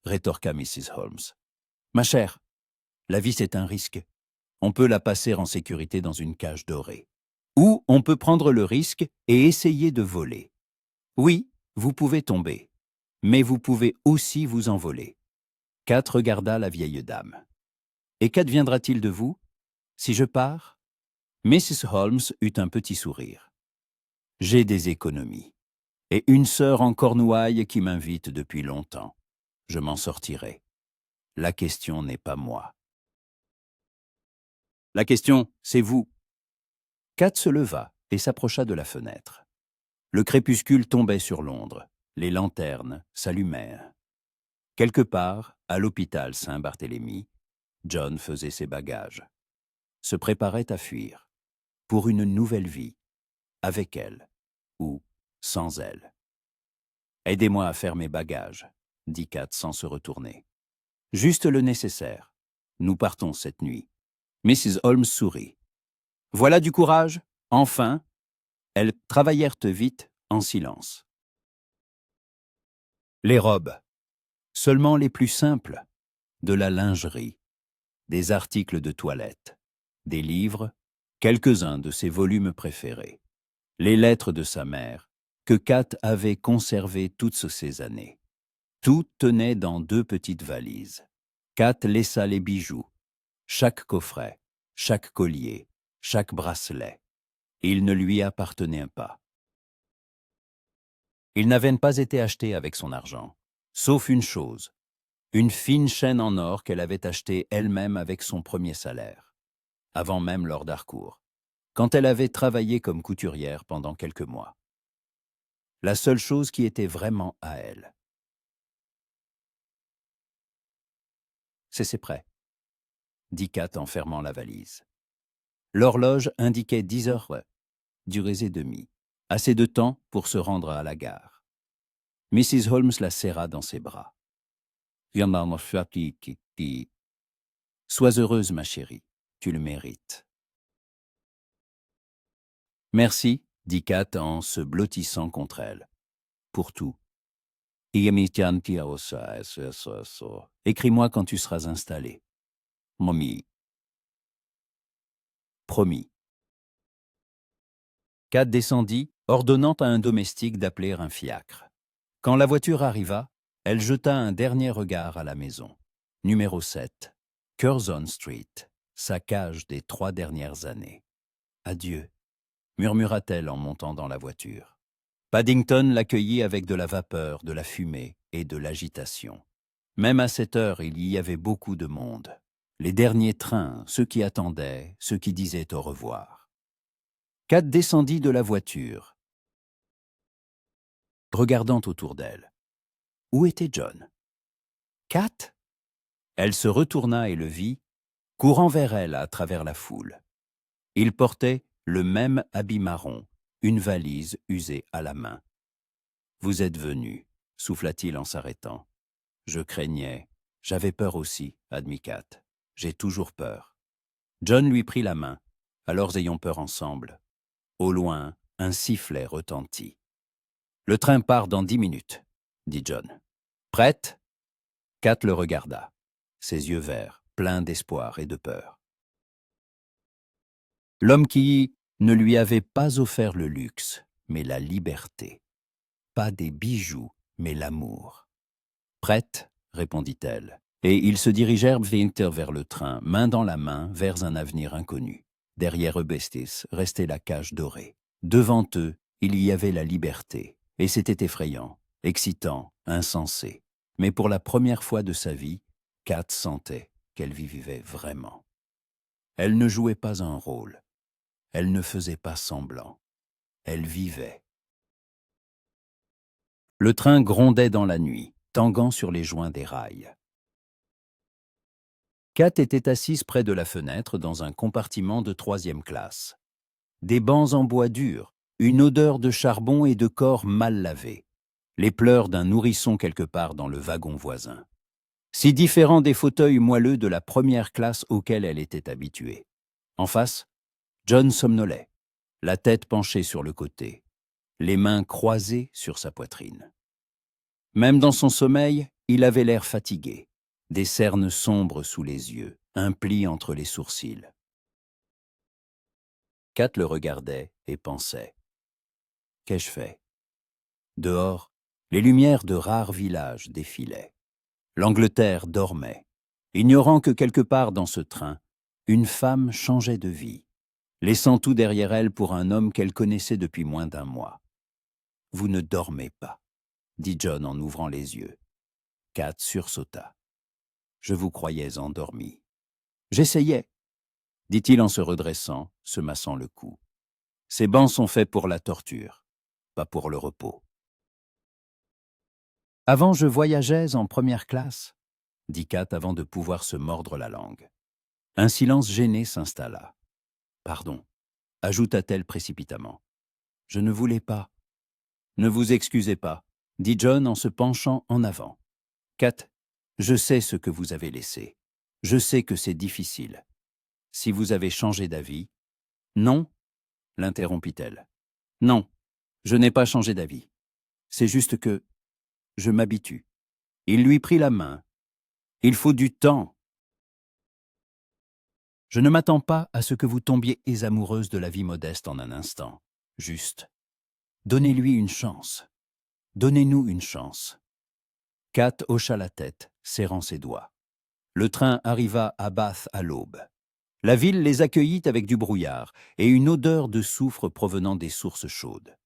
Rétorqua Mrs. Holmes. Ma chère, la vie c'est un risque. On peut la passer en sécurité dans une cage dorée. Ou on peut prendre le risque et essayer de voler. Oui, vous pouvez tomber, mais vous pouvez aussi vous envoler. Kat regarda la vieille dame. « Et qu'adviendra-t-il de vous si je pars ?» Mrs. Holmes eut un petit sourire. « J'ai des économies, et une sœur en Cornouailles qui m'invite depuis longtemps. Je m'en sortirai. La question n'est pas moi. La question, c'est vous. » Kat se leva et s'approcha de la fenêtre. Le crépuscule tombait sur Londres. Les lanternes s'allumèrent. Quelque part, à l'hôpital Saint-Barthélemy, John faisait ses bagages. Se préparait à fuir. Pour une nouvelle vie. Avec elle. Ou sans elle. « Aidez-moi à faire mes bagages, » dit Kat sans se retourner. « Juste le nécessaire. Nous partons cette nuit. » Mrs. Holmes sourit. « Voilà du courage, enfin !» Elles travaillèrent vite, en silence. Les robes. Seulement les plus simples. De la lingerie. Des articles de toilette. Des livres. Quelques-uns de ses volumes préférés. Les lettres de sa mère, que Kat avait conservées toutes ces années. Tout tenait dans 2 petites valises. Kat laissa les bijoux, chaque coffret, chaque collier, chaque bracelet. Ils ne lui appartenaient pas. Ils n'avaient pas été achetés avec son argent, sauf une chose, une fine chaîne en or qu'elle avait achetée elle-même avec son premier salaire, avant même Lord Harcourt, quand elle avait travaillé comme couturière pendant quelques mois. La seule chose qui était vraiment à elle. « C'est prêt, » dit Kat en fermant la valise. L'horloge indiquait 10h, assez de temps pour se rendre à la gare. Mrs. Holmes la serra dans ses bras. « Sois heureuse, ma chérie, tu le mérites. » « Merci, » dit Kat en se blottissant contre elle. « Pour tout. Écris-moi quand tu seras installé. Mommy. » Promis. Kat descendit, ordonnant à un domestique d'appeler un fiacre. Quand la voiture arriva, elle jeta un dernier regard à la maison. Numéro 7, Curzon Street, sa cage des 3 dernières années. « Adieu, » murmura-t-elle en montant dans la voiture. Paddington l'accueillit avec de la vapeur, de la fumée et de l'agitation. Même à cette heure, il y avait beaucoup de monde. Les derniers trains, ceux qui attendaient, ceux qui disaient au revoir. Kat descendit de la voiture, regardant autour d'elle. Où était John? Kat? Elle se retourna et le vit, courant vers elle à travers la foule. Il portait le même habit marron, une valise usée à la main. « Vous êtes venu, » souffla-t-il en s'arrêtant. « Je craignais. J'avais peur aussi, » admit Kat. « J'ai toujours peur. » John lui prit la main. « Alors ayons peur ensemble. » Au loin, un sifflet retentit. « Le train part dans 10 minutes, » dit John. « Prête ?» Kat le regarda, ses yeux verts, pleins d'espoir et de peur. L'homme qui ne lui avait pas offert le luxe, mais la liberté. Pas des bijoux, mais l'amour. « Prête ?» répondit-elle, et ils se dirigèrent vers le train, main dans la main, vers un avenir inconnu. Derrière eux, restait la cage dorée. Devant eux, il y avait la liberté, et c'était effrayant, excitant, insensé. Mais pour la première fois de sa vie, Kat sentait qu'elle vivait vraiment. Elle ne jouait pas un rôle. Elle ne faisait pas semblant. Elle vivait. Le train grondait dans la nuit, tanguant sur les joints des rails. Kat était assise près de la fenêtre dans un compartiment de 3e classe. Des bancs en bois dur, une odeur de charbon et de corps mal lavés. Les pleurs d'un nourrisson quelque part dans le wagon voisin. Si différent des fauteuils moelleux de la première classe auxquels elle était habituée. En face, John somnolait, la tête penchée sur le côté, les mains croisées sur sa poitrine. Même dans son sommeil, il avait l'air fatigué, des cernes sombres sous les yeux, un pli entre les sourcils. Kat le regardait et pensait. Qu'ai-je fait? Dehors, les lumières de rares villages défilaient. L'Angleterre dormait, ignorant que quelque part dans ce train, une femme changeait de vie, laissant tout derrière elle pour un homme qu'elle connaissait depuis moins d'un mois. « Vous ne dormez pas », dit John en ouvrant les yeux. Kat sursauta. « Je vous croyais endormi. »« J'essayais, » dit-il en se redressant, se massant le cou. « Ces bancs sont faits pour la torture, pas pour le repos. »« Avant, je voyageais en première classe, » dit Kat avant de pouvoir se mordre la langue. Un silence gêné s'installa. « Pardon, » ajouta-t-elle précipitamment. « Je ne voulais pas. »« Ne vous excusez pas, » dit John en se penchant en avant. « Kat, je sais ce que vous avez laissé. Je sais que c'est difficile. Si vous avez changé d'avis... »« Non, » l'interrompit-elle. « Non, je n'ai pas changé d'avis. C'est juste que... je m'habitue. » Il lui prit la main. « Il faut du temps. » « Je ne m'attends pas à ce que vous tombiez amoureuse de la vie modeste en un instant. Juste. Donnez-lui une chance. Donnez-nous une chance. » Kat hocha la tête, serrant ses doigts. Le train arriva à Bath à l'aube. La ville les accueillit avec du brouillard et une odeur de soufre provenant des sources chaudes.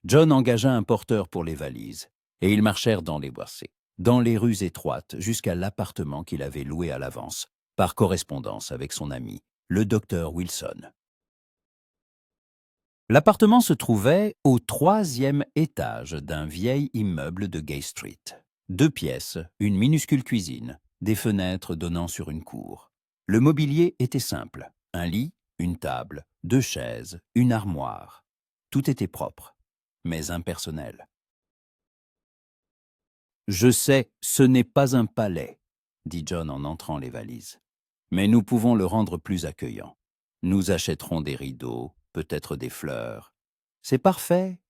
John engagea un porteur pour les valises, et ils marchèrent dans les boissées, dans les rues étroites, jusqu'à l'appartement qu'il avait loué à l'avance, par correspondance avec son ami, le docteur Wilson. L'appartement se trouvait au 3e étage d'un vieil immeuble de Gay Street. 2 pièces, une minuscule cuisine, des fenêtres donnant sur une cour. Le mobilier était simple, un lit, une table, 2 chaises, une armoire. Tout était propre, mais impersonnel. « Je sais, ce n'est pas un palais, » dit John en entrant les valises. « Mais nous pouvons le rendre plus accueillant. Nous achèterons des rideaux, peut-être des fleurs. »« C'est parfait, »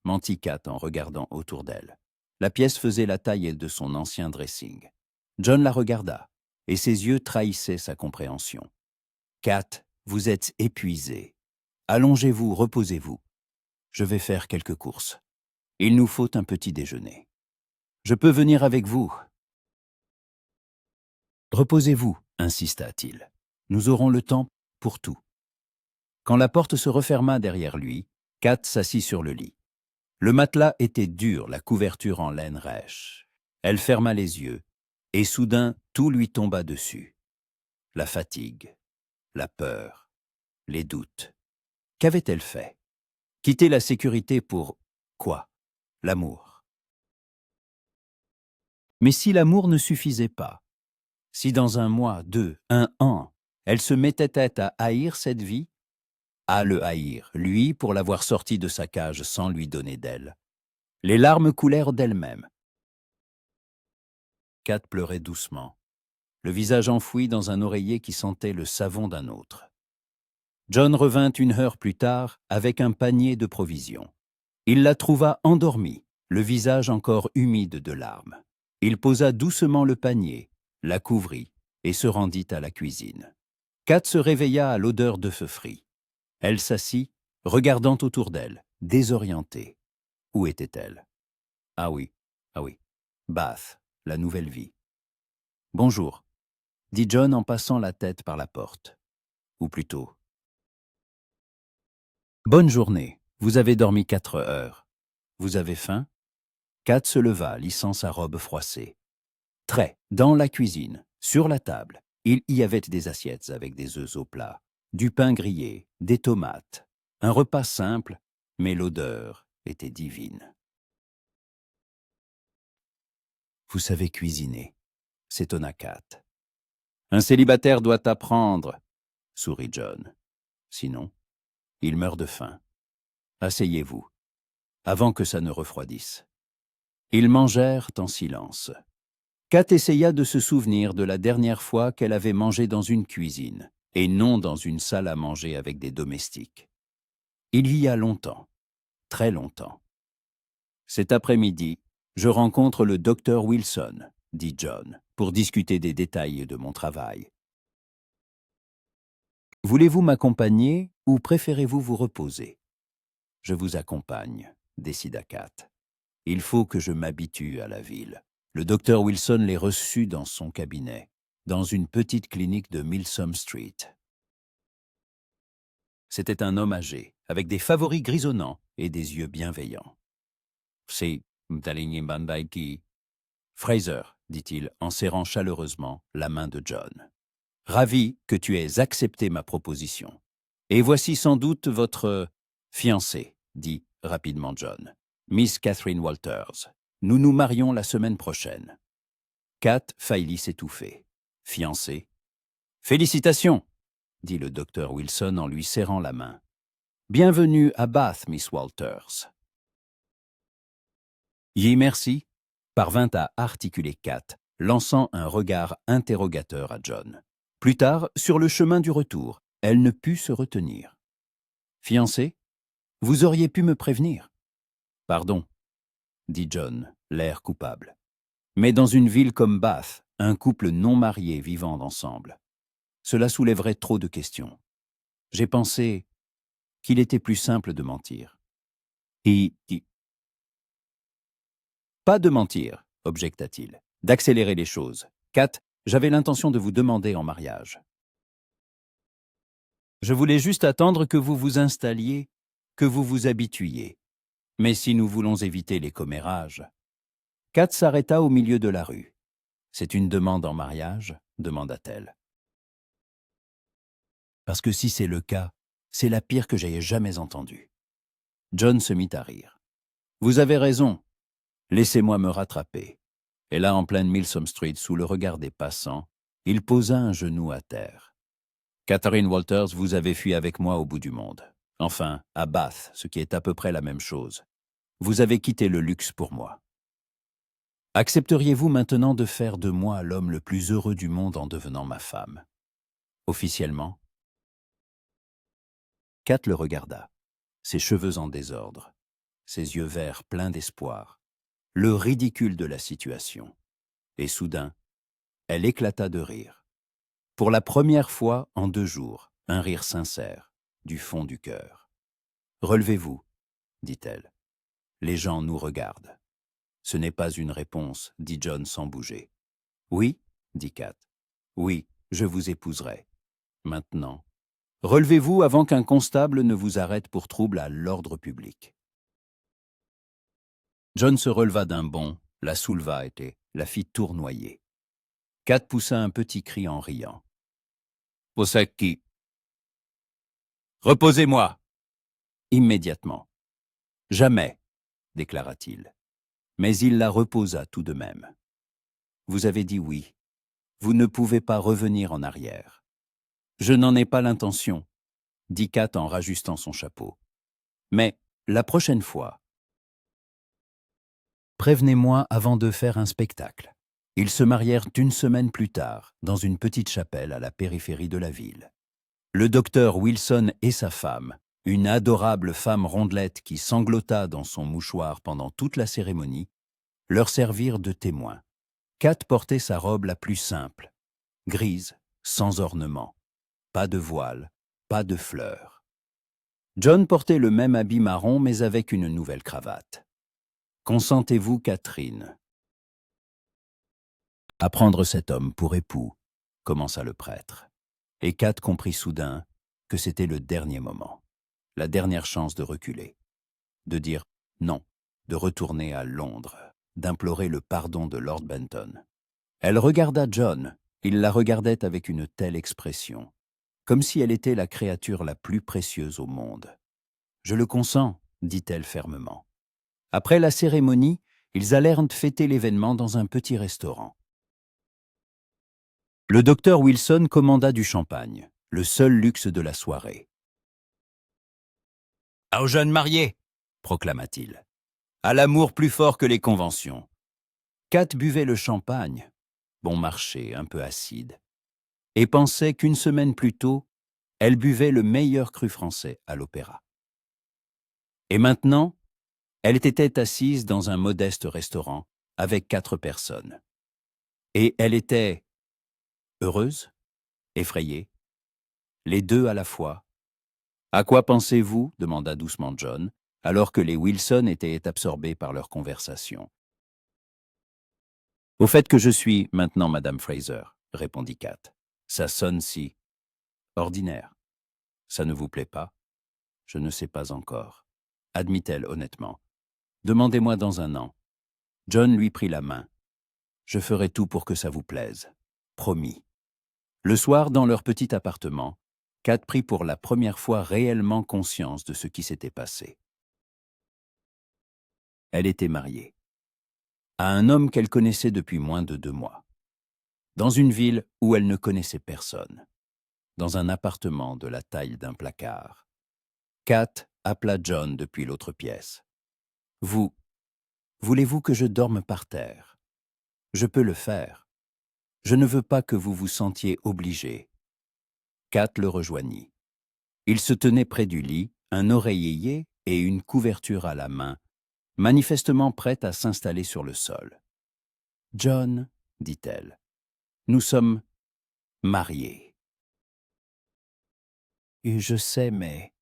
mentit Kat en regardant autour d'elle. La pièce faisait la taille de son ancien dressing. John la regarda, et ses yeux trahissaient sa compréhension. « Kat, vous êtes épuisée. Allongez-vous, reposez-vous. Je vais faire quelques courses. Il nous faut un petit déjeuner. Je peux venir avec vous. »« Reposez-vous, » insista-t-il. « Nous aurons le temps pour tout. » Quand la porte se referma derrière lui, Kat s'assit sur le lit. Le matelas était dur, la couverture en laine rêche. Elle ferma les yeux, et soudain tout lui tomba dessus. La fatigue, la peur, les doutes. Qu'avait-elle fait? Quitter la sécurité pour quoi? L'amour. Mais si l'amour ne suffisait pas, si dans 1 mois, 2, 1 an, elle se mettait à haïr cette vie, à le haïr, lui, pour l'avoir sorti de sa cage sans lui donner d'aile. Les larmes coulèrent d'elles-mêmes. Kat pleurait doucement, le visage enfoui dans un oreiller qui sentait le savon d'un autre. John revint 1 heure plus tard avec un panier de provisions. Il la trouva endormie, le visage encore humide de larmes. Il posa doucement le panier, la couvrit et se rendit à la cuisine. Kat se réveilla à l'odeur de feu frit. Elle s'assit, regardant autour d'elle, désorientée. Où était-elle? Ah oui, Bath, la nouvelle vie. « Bonjour », dit John en passant la tête par la porte. Ou plutôt... « Bonne journée, vous avez dormi 4 heures. Vous avez faim ?» Kat se leva, lissant sa robe froissée. Très, dans la cuisine, sur la table, il y avait des assiettes avec des œufs au plat, du pain grillé, des tomates. Un repas simple, mais l'odeur était divine. « Vous savez cuisiner », s'étonna Kat. « Un célibataire doit apprendre, » sourit John. « Sinon, il meurt de faim. Asseyez-vous, avant que ça ne refroidisse. » Ils mangèrent en silence. Kat essaya de se souvenir de la dernière fois qu'elle avait mangé dans une cuisine, et non dans une salle à manger avec des domestiques. Il y a longtemps, très longtemps. « Cet après-midi, je rencontre le docteur Wilson, » dit John, « pour discuter des détails de mon travail. Voulez-vous m'accompagner ou préférez-vous vous reposer? Je vous accompagne, décida Kat. Il faut que je m'habitue à la ville. Le docteur Wilson les reçut dans son cabinet, dans une petite clinique de Milsom Street. C'était un homme âgé, avec des favoris grisonnants et des yeux bienveillants. « C'est Mtalingi Fraser, dit-il en serrant chaleureusement la main de John. « Ravi que tu aies accepté ma proposition. Et voici sans doute votre fiancée, dit rapidement John. Miss Catherine Walters. Nous nous marions la semaine prochaine. » Kat faillit s'étouffer. « Fiancée? Félicitations, dit le docteur Wilson en lui serrant la main. Bienvenue à Bath, Miss Walters. Y merci, parvint à articuler Kat, lançant un regard interrogateur à John. Plus tard, sur le chemin du retour, elle ne put se retenir. Fiancé, vous auriez pu me prévenir. Pardon, dit John, l'air coupable. Mais dans une ville comme Bath, un couple non marié vivant ensemble, cela soulèverait trop de questions. J'ai pensé qu'il était plus simple de mentir. Pas de mentir, objecta-t-il, d'accélérer les choses. Kat, j'avais l'intention de vous demander en mariage. Je voulais juste attendre que vous vous installiez, que vous vous habituiez. Mais si nous voulons éviter les commérages... Kat s'arrêta au milieu de la rue. C'est une demande en mariage, demanda-t-elle. Parce que si c'est le cas, c'est la pire que j'aie jamais entendue. John se mit à rire. Vous avez raison. Laissez-moi me rattraper. Et là, en pleine Milsom Street, sous le regard des passants, il posa un genou à terre. Catherine Walters, vous avez fui avec moi au bout du monde. Enfin, à Bath, ce qui est à peu près la même chose. Vous avez quitté le luxe pour moi. Accepteriez-vous maintenant de faire de moi l'homme le plus heureux du monde en devenant ma femme? Officiellement? Kat le regarda, ses cheveux en désordre, ses yeux verts pleins d'espoir, le ridicule de la situation. Et soudain, elle éclata de rire. Pour la première fois en 2 jours, un rire sincère, du fond du cœur. « Relevez-vous, dit-elle. Les gens nous regardent. » Ce n'est pas une réponse, dit John sans bouger. « Oui, dit Kat. Oui, je vous épouserai. Maintenant. Relevez-vous avant qu'un constable ne vous arrête pour trouble à l'ordre public. » John se releva d'un bond, la souleva et la fit tournoyer. Kat poussa un petit cri en riant. « Posaki. Reposez-moi !» Immédiatement. « Jamais, déclara-t-il. Mais il la reposa tout de même. « Vous avez dit oui. Vous ne pouvez pas revenir en arrière. »« Je n'en ai pas l'intention, » dit Kat en rajustant son chapeau. « Mais, la prochaine fois, prévenez-moi avant de faire un spectacle. » Ils se marièrent 1 semaine plus tard, dans une petite chapelle à la périphérie de la ville. Le docteur Wilson et sa femme, une adorable femme rondelette qui sanglota dans son mouchoir pendant toute la cérémonie, leur servirent de témoins. Kat portait sa robe la plus simple, grise, sans ornement, pas de voile, pas de fleurs. John portait le même habit marron mais avec une nouvelle cravate. « Consentez-vous, Catherine, à prendre cet homme pour époux ?» commença le prêtre. Et Kat comprit soudain que c'était le dernier moment, la dernière chance de reculer, de dire non, de retourner à Londres, d'implorer le pardon de Lord Benton. Elle regarda John, il la regardait avec une telle expression, comme si elle était la créature la plus précieuse au monde. « Je le consens, » dit-elle fermement. Après la cérémonie, ils allèrent fêter l'événement dans un petit restaurant. Le docteur Wilson commanda du champagne, le seul luxe de la soirée. « Aux jeunes mariés !» proclama-t-il. « À l'amour plus fort que les conventions. » Kat buvait le champagne, bon marché, un peu acide, et pensait qu'1 semaine plus tôt, elle buvait le meilleur cru français à l'opéra. Et maintenant, elle était assise dans un modeste restaurant avec 4 personnes. Et elle était heureuse, effrayée, les deux à la fois. À quoi pensez-vous demanda doucement John, alors que les Wilson étaient absorbés par leur conversation. Au fait que je suis maintenant Madame Fraser, répondit Kat. Ça sonne si ordinaire. Ça ne vous plaît pas? Je ne sais pas encore, admit-elle honnêtement. Demandez-moi dans un an. John lui prit la main. Je ferai tout pour que ça vous plaise. Promis. Le soir, dans leur petit appartement, Kat prit pour la première fois réellement conscience de ce qui s'était passé. Elle était mariée à un homme qu'elle connaissait depuis moins de 2 mois, dans une ville où elle ne connaissait personne, dans un appartement de la taille d'un placard. Kat appela John depuis l'autre pièce. « Voulez-vous que je dorme par terre? Je peux le faire. Je ne veux pas que vous vous sentiez obligé. » Kat le rejoignit. Il se tenait près du lit, un oreiller et une couverture à la main, manifestement prête à s'installer sur le sol. « John, dit-elle, nous sommes mariés. »« Et je sais, mais... »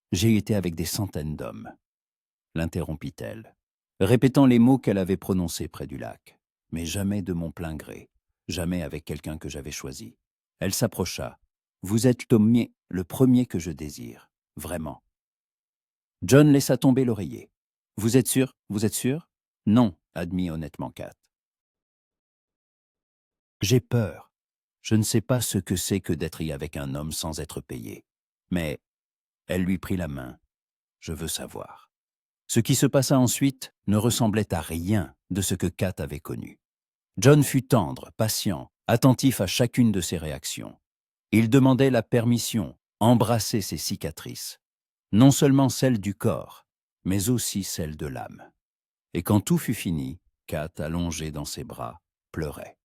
« J'ai été avec des centaines d'hommes, » l'interrompit-elle, répétant les mots qu'elle avait prononcés près du lac, « mais jamais de mon plein gré, jamais avec quelqu'un que j'avais choisi. » Elle s'approcha. « Vous êtes le premier que je désire, vraiment. » John laissa tomber l'oreiller. « Vous êtes sûr? Vous êtes sûr? »« Non, » admit honnêtement Kat. « J'ai peur. Je ne sais pas ce que c'est que d'être avec un homme sans être payé. Mais... » Elle lui prit la main. « Je veux savoir. » Ce qui se passa ensuite ne ressemblait à rien de ce que Kat avait connu. John fut tendre, patient, attentif à chacune de ses réactions. Il demandait la permission, embrassait ses cicatrices, non seulement celles du corps, mais aussi celles de l'âme. Et quand tout fut fini, Kat, allongée dans ses bras, pleurait.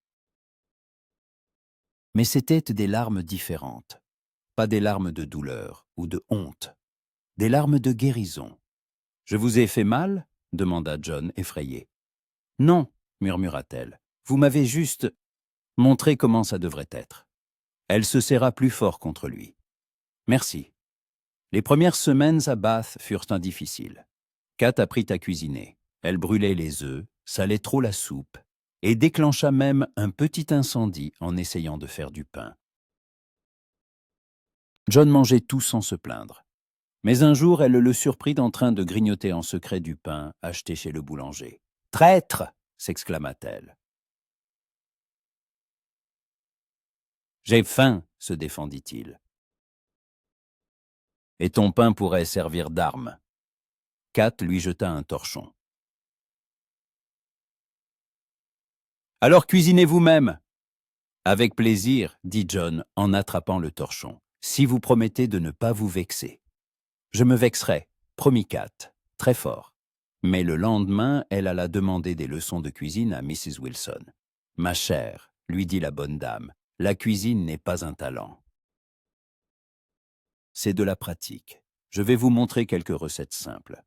Mais c'étaient des larmes différentes, pas des larmes de douleur ou de honte, des larmes de guérison. « Je vous ai fait mal ?» demanda John, effrayé. « Non, » murmura-t-elle, « vous m'avez juste montré comment ça devrait être. » Elle se serra plus fort contre lui. « Merci. » Les premières semaines à Bath furent difficiles. Kat apprit à cuisiner. Elle brûlait les œufs, salait trop la soupe et déclencha même un petit incendie en essayant de faire du pain. John mangeait tout sans se plaindre. Mais un jour, elle le surprit en train de grignoter en secret du pain acheté chez le boulanger. « Traître !» s'exclama-t-elle. « J'ai faim !» se défendit-il. « Et ton pain pourrait servir d'arme. » Kat lui jeta un torchon. « Alors cuisinez vous-même !»« Avec plaisir, » dit John en attrapant le torchon, « si vous promettez de ne pas vous vexer. »« Je me vexerai, » promit Kat, très fort. Mais le lendemain, elle alla demander des leçons de cuisine à Mrs. Wilson. « Ma chère, » lui dit la bonne dame, « la cuisine n'est pas un talent. C'est de la pratique. Je vais vous montrer quelques recettes simples. »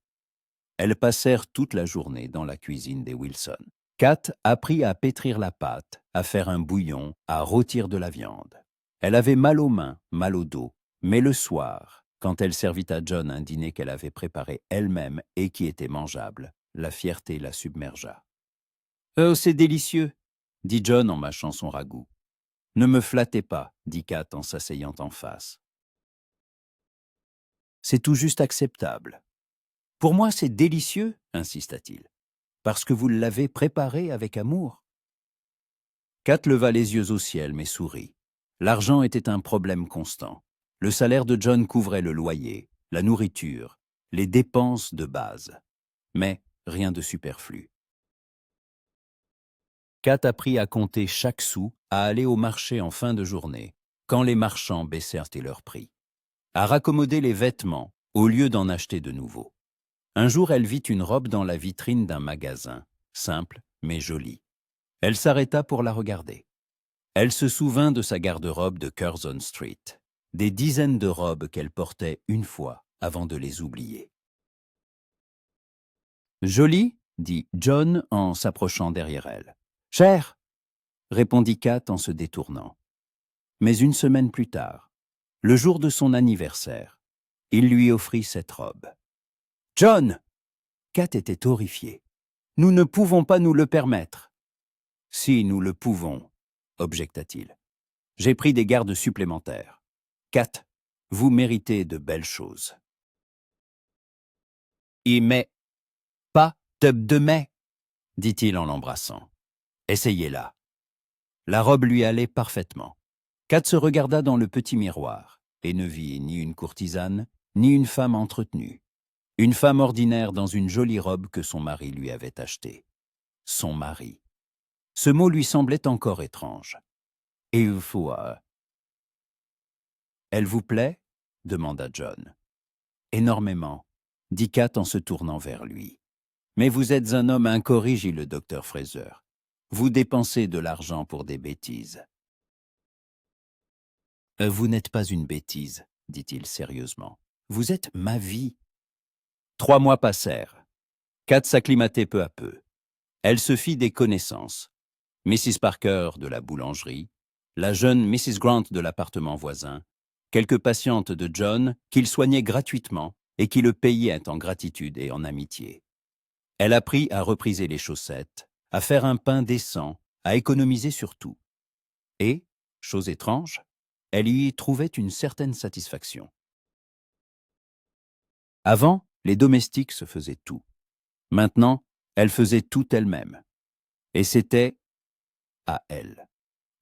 Elles passèrent toute la journée dans la cuisine des Wilson. Kat apprit à pétrir la pâte, à faire un bouillon, à rôtir de la viande. Elle avait mal aux mains, mal au dos, mais le soir, quand elle servit à John un dîner qu'elle avait préparé elle-même et qui était mangeable, la fierté la submergea. « Oh, c'est délicieux !» dit John en mâchant son ragoût. « Ne me flattez pas, » dit Kat en s'asseyant en face. « C'est tout juste acceptable. »« Pour moi, c'est délicieux, » insista-t-il, « parce que vous l'avez préparé avec amour. » Kat leva les yeux au ciel mais sourit. L'argent était un problème constant. Le salaire de John couvrait le loyer, la nourriture, les dépenses de base. Mais rien de superflu. Kat apprit à compter chaque sou, à aller au marché en fin de journée, quand les marchands baissèrent leurs prix, à raccommoder les vêtements au lieu d'en acheter de nouveaux. Un jour, elle vit une robe dans la vitrine d'un magasin, simple mais jolie. Elle s'arrêta pour la regarder. Elle se souvint de sa garde-robe de Curzon Street, des dizaines de robes qu'elle portait une fois avant de les oublier. « Jolie ?» dit John en s'approchant derrière elle. « Cher !» répondit Kat en se détournant. Mais une semaine plus tard, Le jour de son anniversaire, il lui offrit cette robe. « John !» Kat était horrifiée. « Nous ne pouvons pas nous le permettre. »« Si, nous le pouvons, » objecta-t-il. « J'ai pris des gardes supplémentaires. Kat, vous méritez de belles choses. »« I mais, pas de mais, » dit-il en l'embrassant. « Essayez-la. » La robe lui allait parfaitement. Kat se regarda dans le petit miroir et ne vit ni une courtisane, ni une femme entretenue. Une femme ordinaire dans une jolie robe que son mari lui avait achetée. Son mari. Ce mot lui semblait encore étrange. « Et il faut... Elle vous plaît ?» demanda John. « Énormément, » dit Kat en se tournant vers lui. « Mais vous êtes un homme incorrigible, le docteur Fraser. Vous dépensez de l'argent pour des bêtises. » « Vous n'êtes pas une bêtise, » dit-il sérieusement. « Vous êtes ma vie. » 3 mois passèrent. Kat s'acclimatait peu à peu. Elle se fit des connaissances. Mrs. Parker de la boulangerie, la jeune Mrs. Grant de l'appartement voisin, quelques patientes de John qu'il soignait gratuitement et qui le payaient en gratitude et en amitié. Elle apprit à repriser les chaussettes, à faire un pain décent, à économiser sur tout. Et, chose étrange, elle y trouvait une certaine satisfaction. Avant, les domestiques se faisaient tout. Maintenant, elle faisait tout elle-même. Et c'était à elle.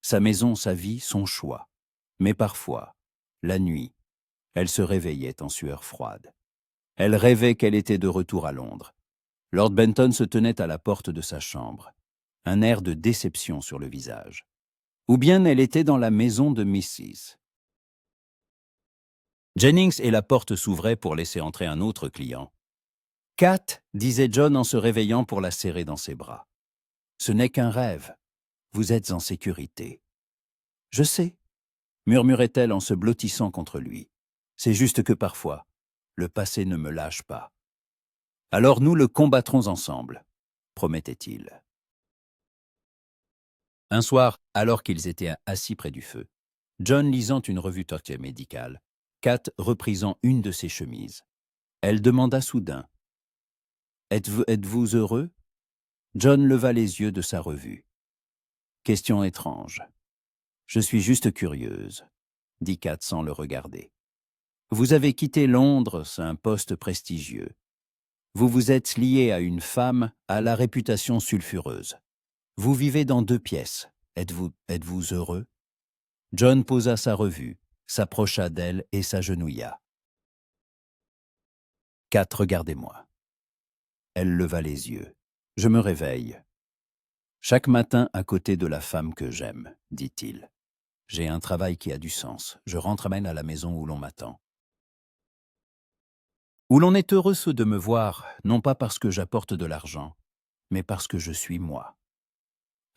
Sa maison, sa vie, son choix. Mais parfois, la nuit, elle se réveillait en sueur froide. Elle rêvait qu'elle était de retour à Londres. Lord Benton se tenait à la porte de sa chambre, un air de déception sur le visage. Ou bien elle était dans la maison de Mrs. Jennings et la porte s'ouvrait pour laisser entrer un autre client. « Kat » disait John en se réveillant pour la serrer dans ses bras. « Ce n'est qu'un rêve. Vous êtes en sécurité. »« Je sais, » murmurait-elle en se blottissant contre lui. « C'est juste que parfois, le passé ne me lâche pas. »« Alors nous le combattrons ensemble, » promettait-il. Un soir, alors qu'ils étaient assis près du feu, John lisant une revue tortue médicale, Kat reprisant une de ses chemises. Elle demanda soudain « Êtes-vous heureux ?» John leva les yeux de sa revue. « Question étrange. Je suis juste curieuse, » dit Kat sans le regarder. « Vous avez quitté Londres, c'est un poste prestigieux. Vous vous êtes lié à une femme à la réputation sulfureuse. Vous vivez dans 2 pièces. Êtes-vous heureux ?» John posa sa revue, s'approcha d'elle et s'agenouilla. « Kat, regardez-moi. » Elle leva les yeux. « Je me réveille. Chaque matin à côté de la femme que j'aime, » dit-il. « J'ai un travail qui a du sens. Je rentre à la maison où l'on m'attend. Où l'on est heureux de me voir, non pas parce que j'apporte de l'argent, mais parce que je suis moi.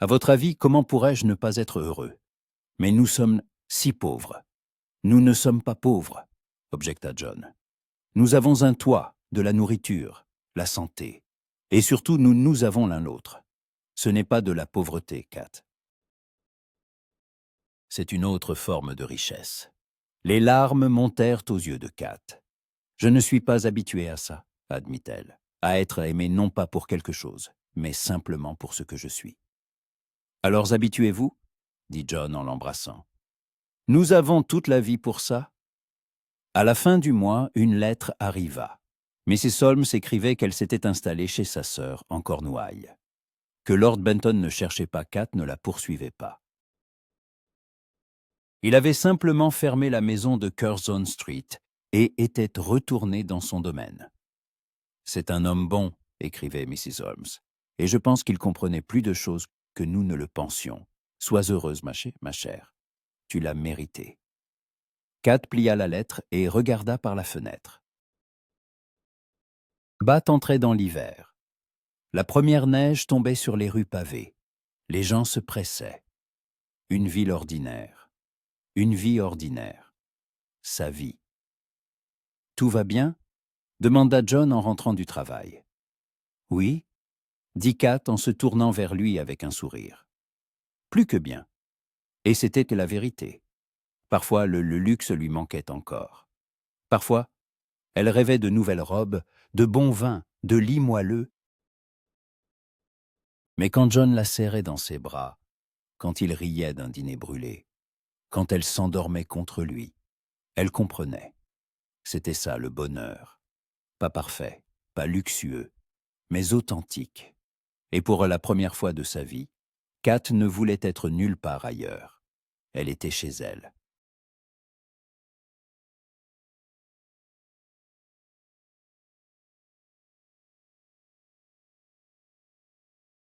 À votre avis, comment pourrais-je ne pas être heureux? Mais nous sommes si pauvres. » « Nous ne sommes pas pauvres, » objecta John. « Nous avons un toit, de la nourriture, la santé. Et surtout, nous avons l'un l'autre. Ce n'est pas de la pauvreté, Kat. C'est une autre forme de richesse. » Les larmes montèrent aux yeux de Kat. « Je ne suis pas habituée à ça, » admit-elle, « à être aimée non pas pour quelque chose, mais simplement pour ce que je suis. »« Alors habituez-vous » dit John en l'embrassant. « Nous avons toute la vie pour ça. » À la fin du mois, une lettre arriva. Mrs. Holmes écrivait qu'elle s'était installée chez sa sœur en Cornouailles, que Lord Benton ne cherchait pas Kat, ne la poursuivait pas. Il avait simplement fermé la maison de Curzon Street et était retourné dans son domaine. « C'est un homme bon, » écrivait Mrs. Holmes, « et je pense qu'il comprenait plus de choses que nous ne le pensions. Sois heureuse, ma chère. Tu l'as mérité. » Kat plia la lettre et regarda par la fenêtre. Bath entrait dans l'hiver. La première neige tombait sur les rues pavées. Les gens se pressaient. Une ville ordinaire. Une vie ordinaire. Sa vie. « Tout va bien ?» demanda John en rentrant du travail. « Oui » dit Kat en se tournant vers lui avec un sourire. « Plus que bien. » Et c'était la vérité. Parfois, le luxe lui manquait encore. Parfois, elle rêvait de nouvelles robes, de bons vins, de lits moelleux. Mais quand John la serrait dans ses bras, quand il riait d'un dîner brûlé, quand elle s'endormait contre lui, elle comprenait. C'était ça le bonheur. Pas parfait, pas luxueux, mais authentique. Et pour la première fois de sa vie, Kat ne voulait être nulle part ailleurs. Elle était chez elle.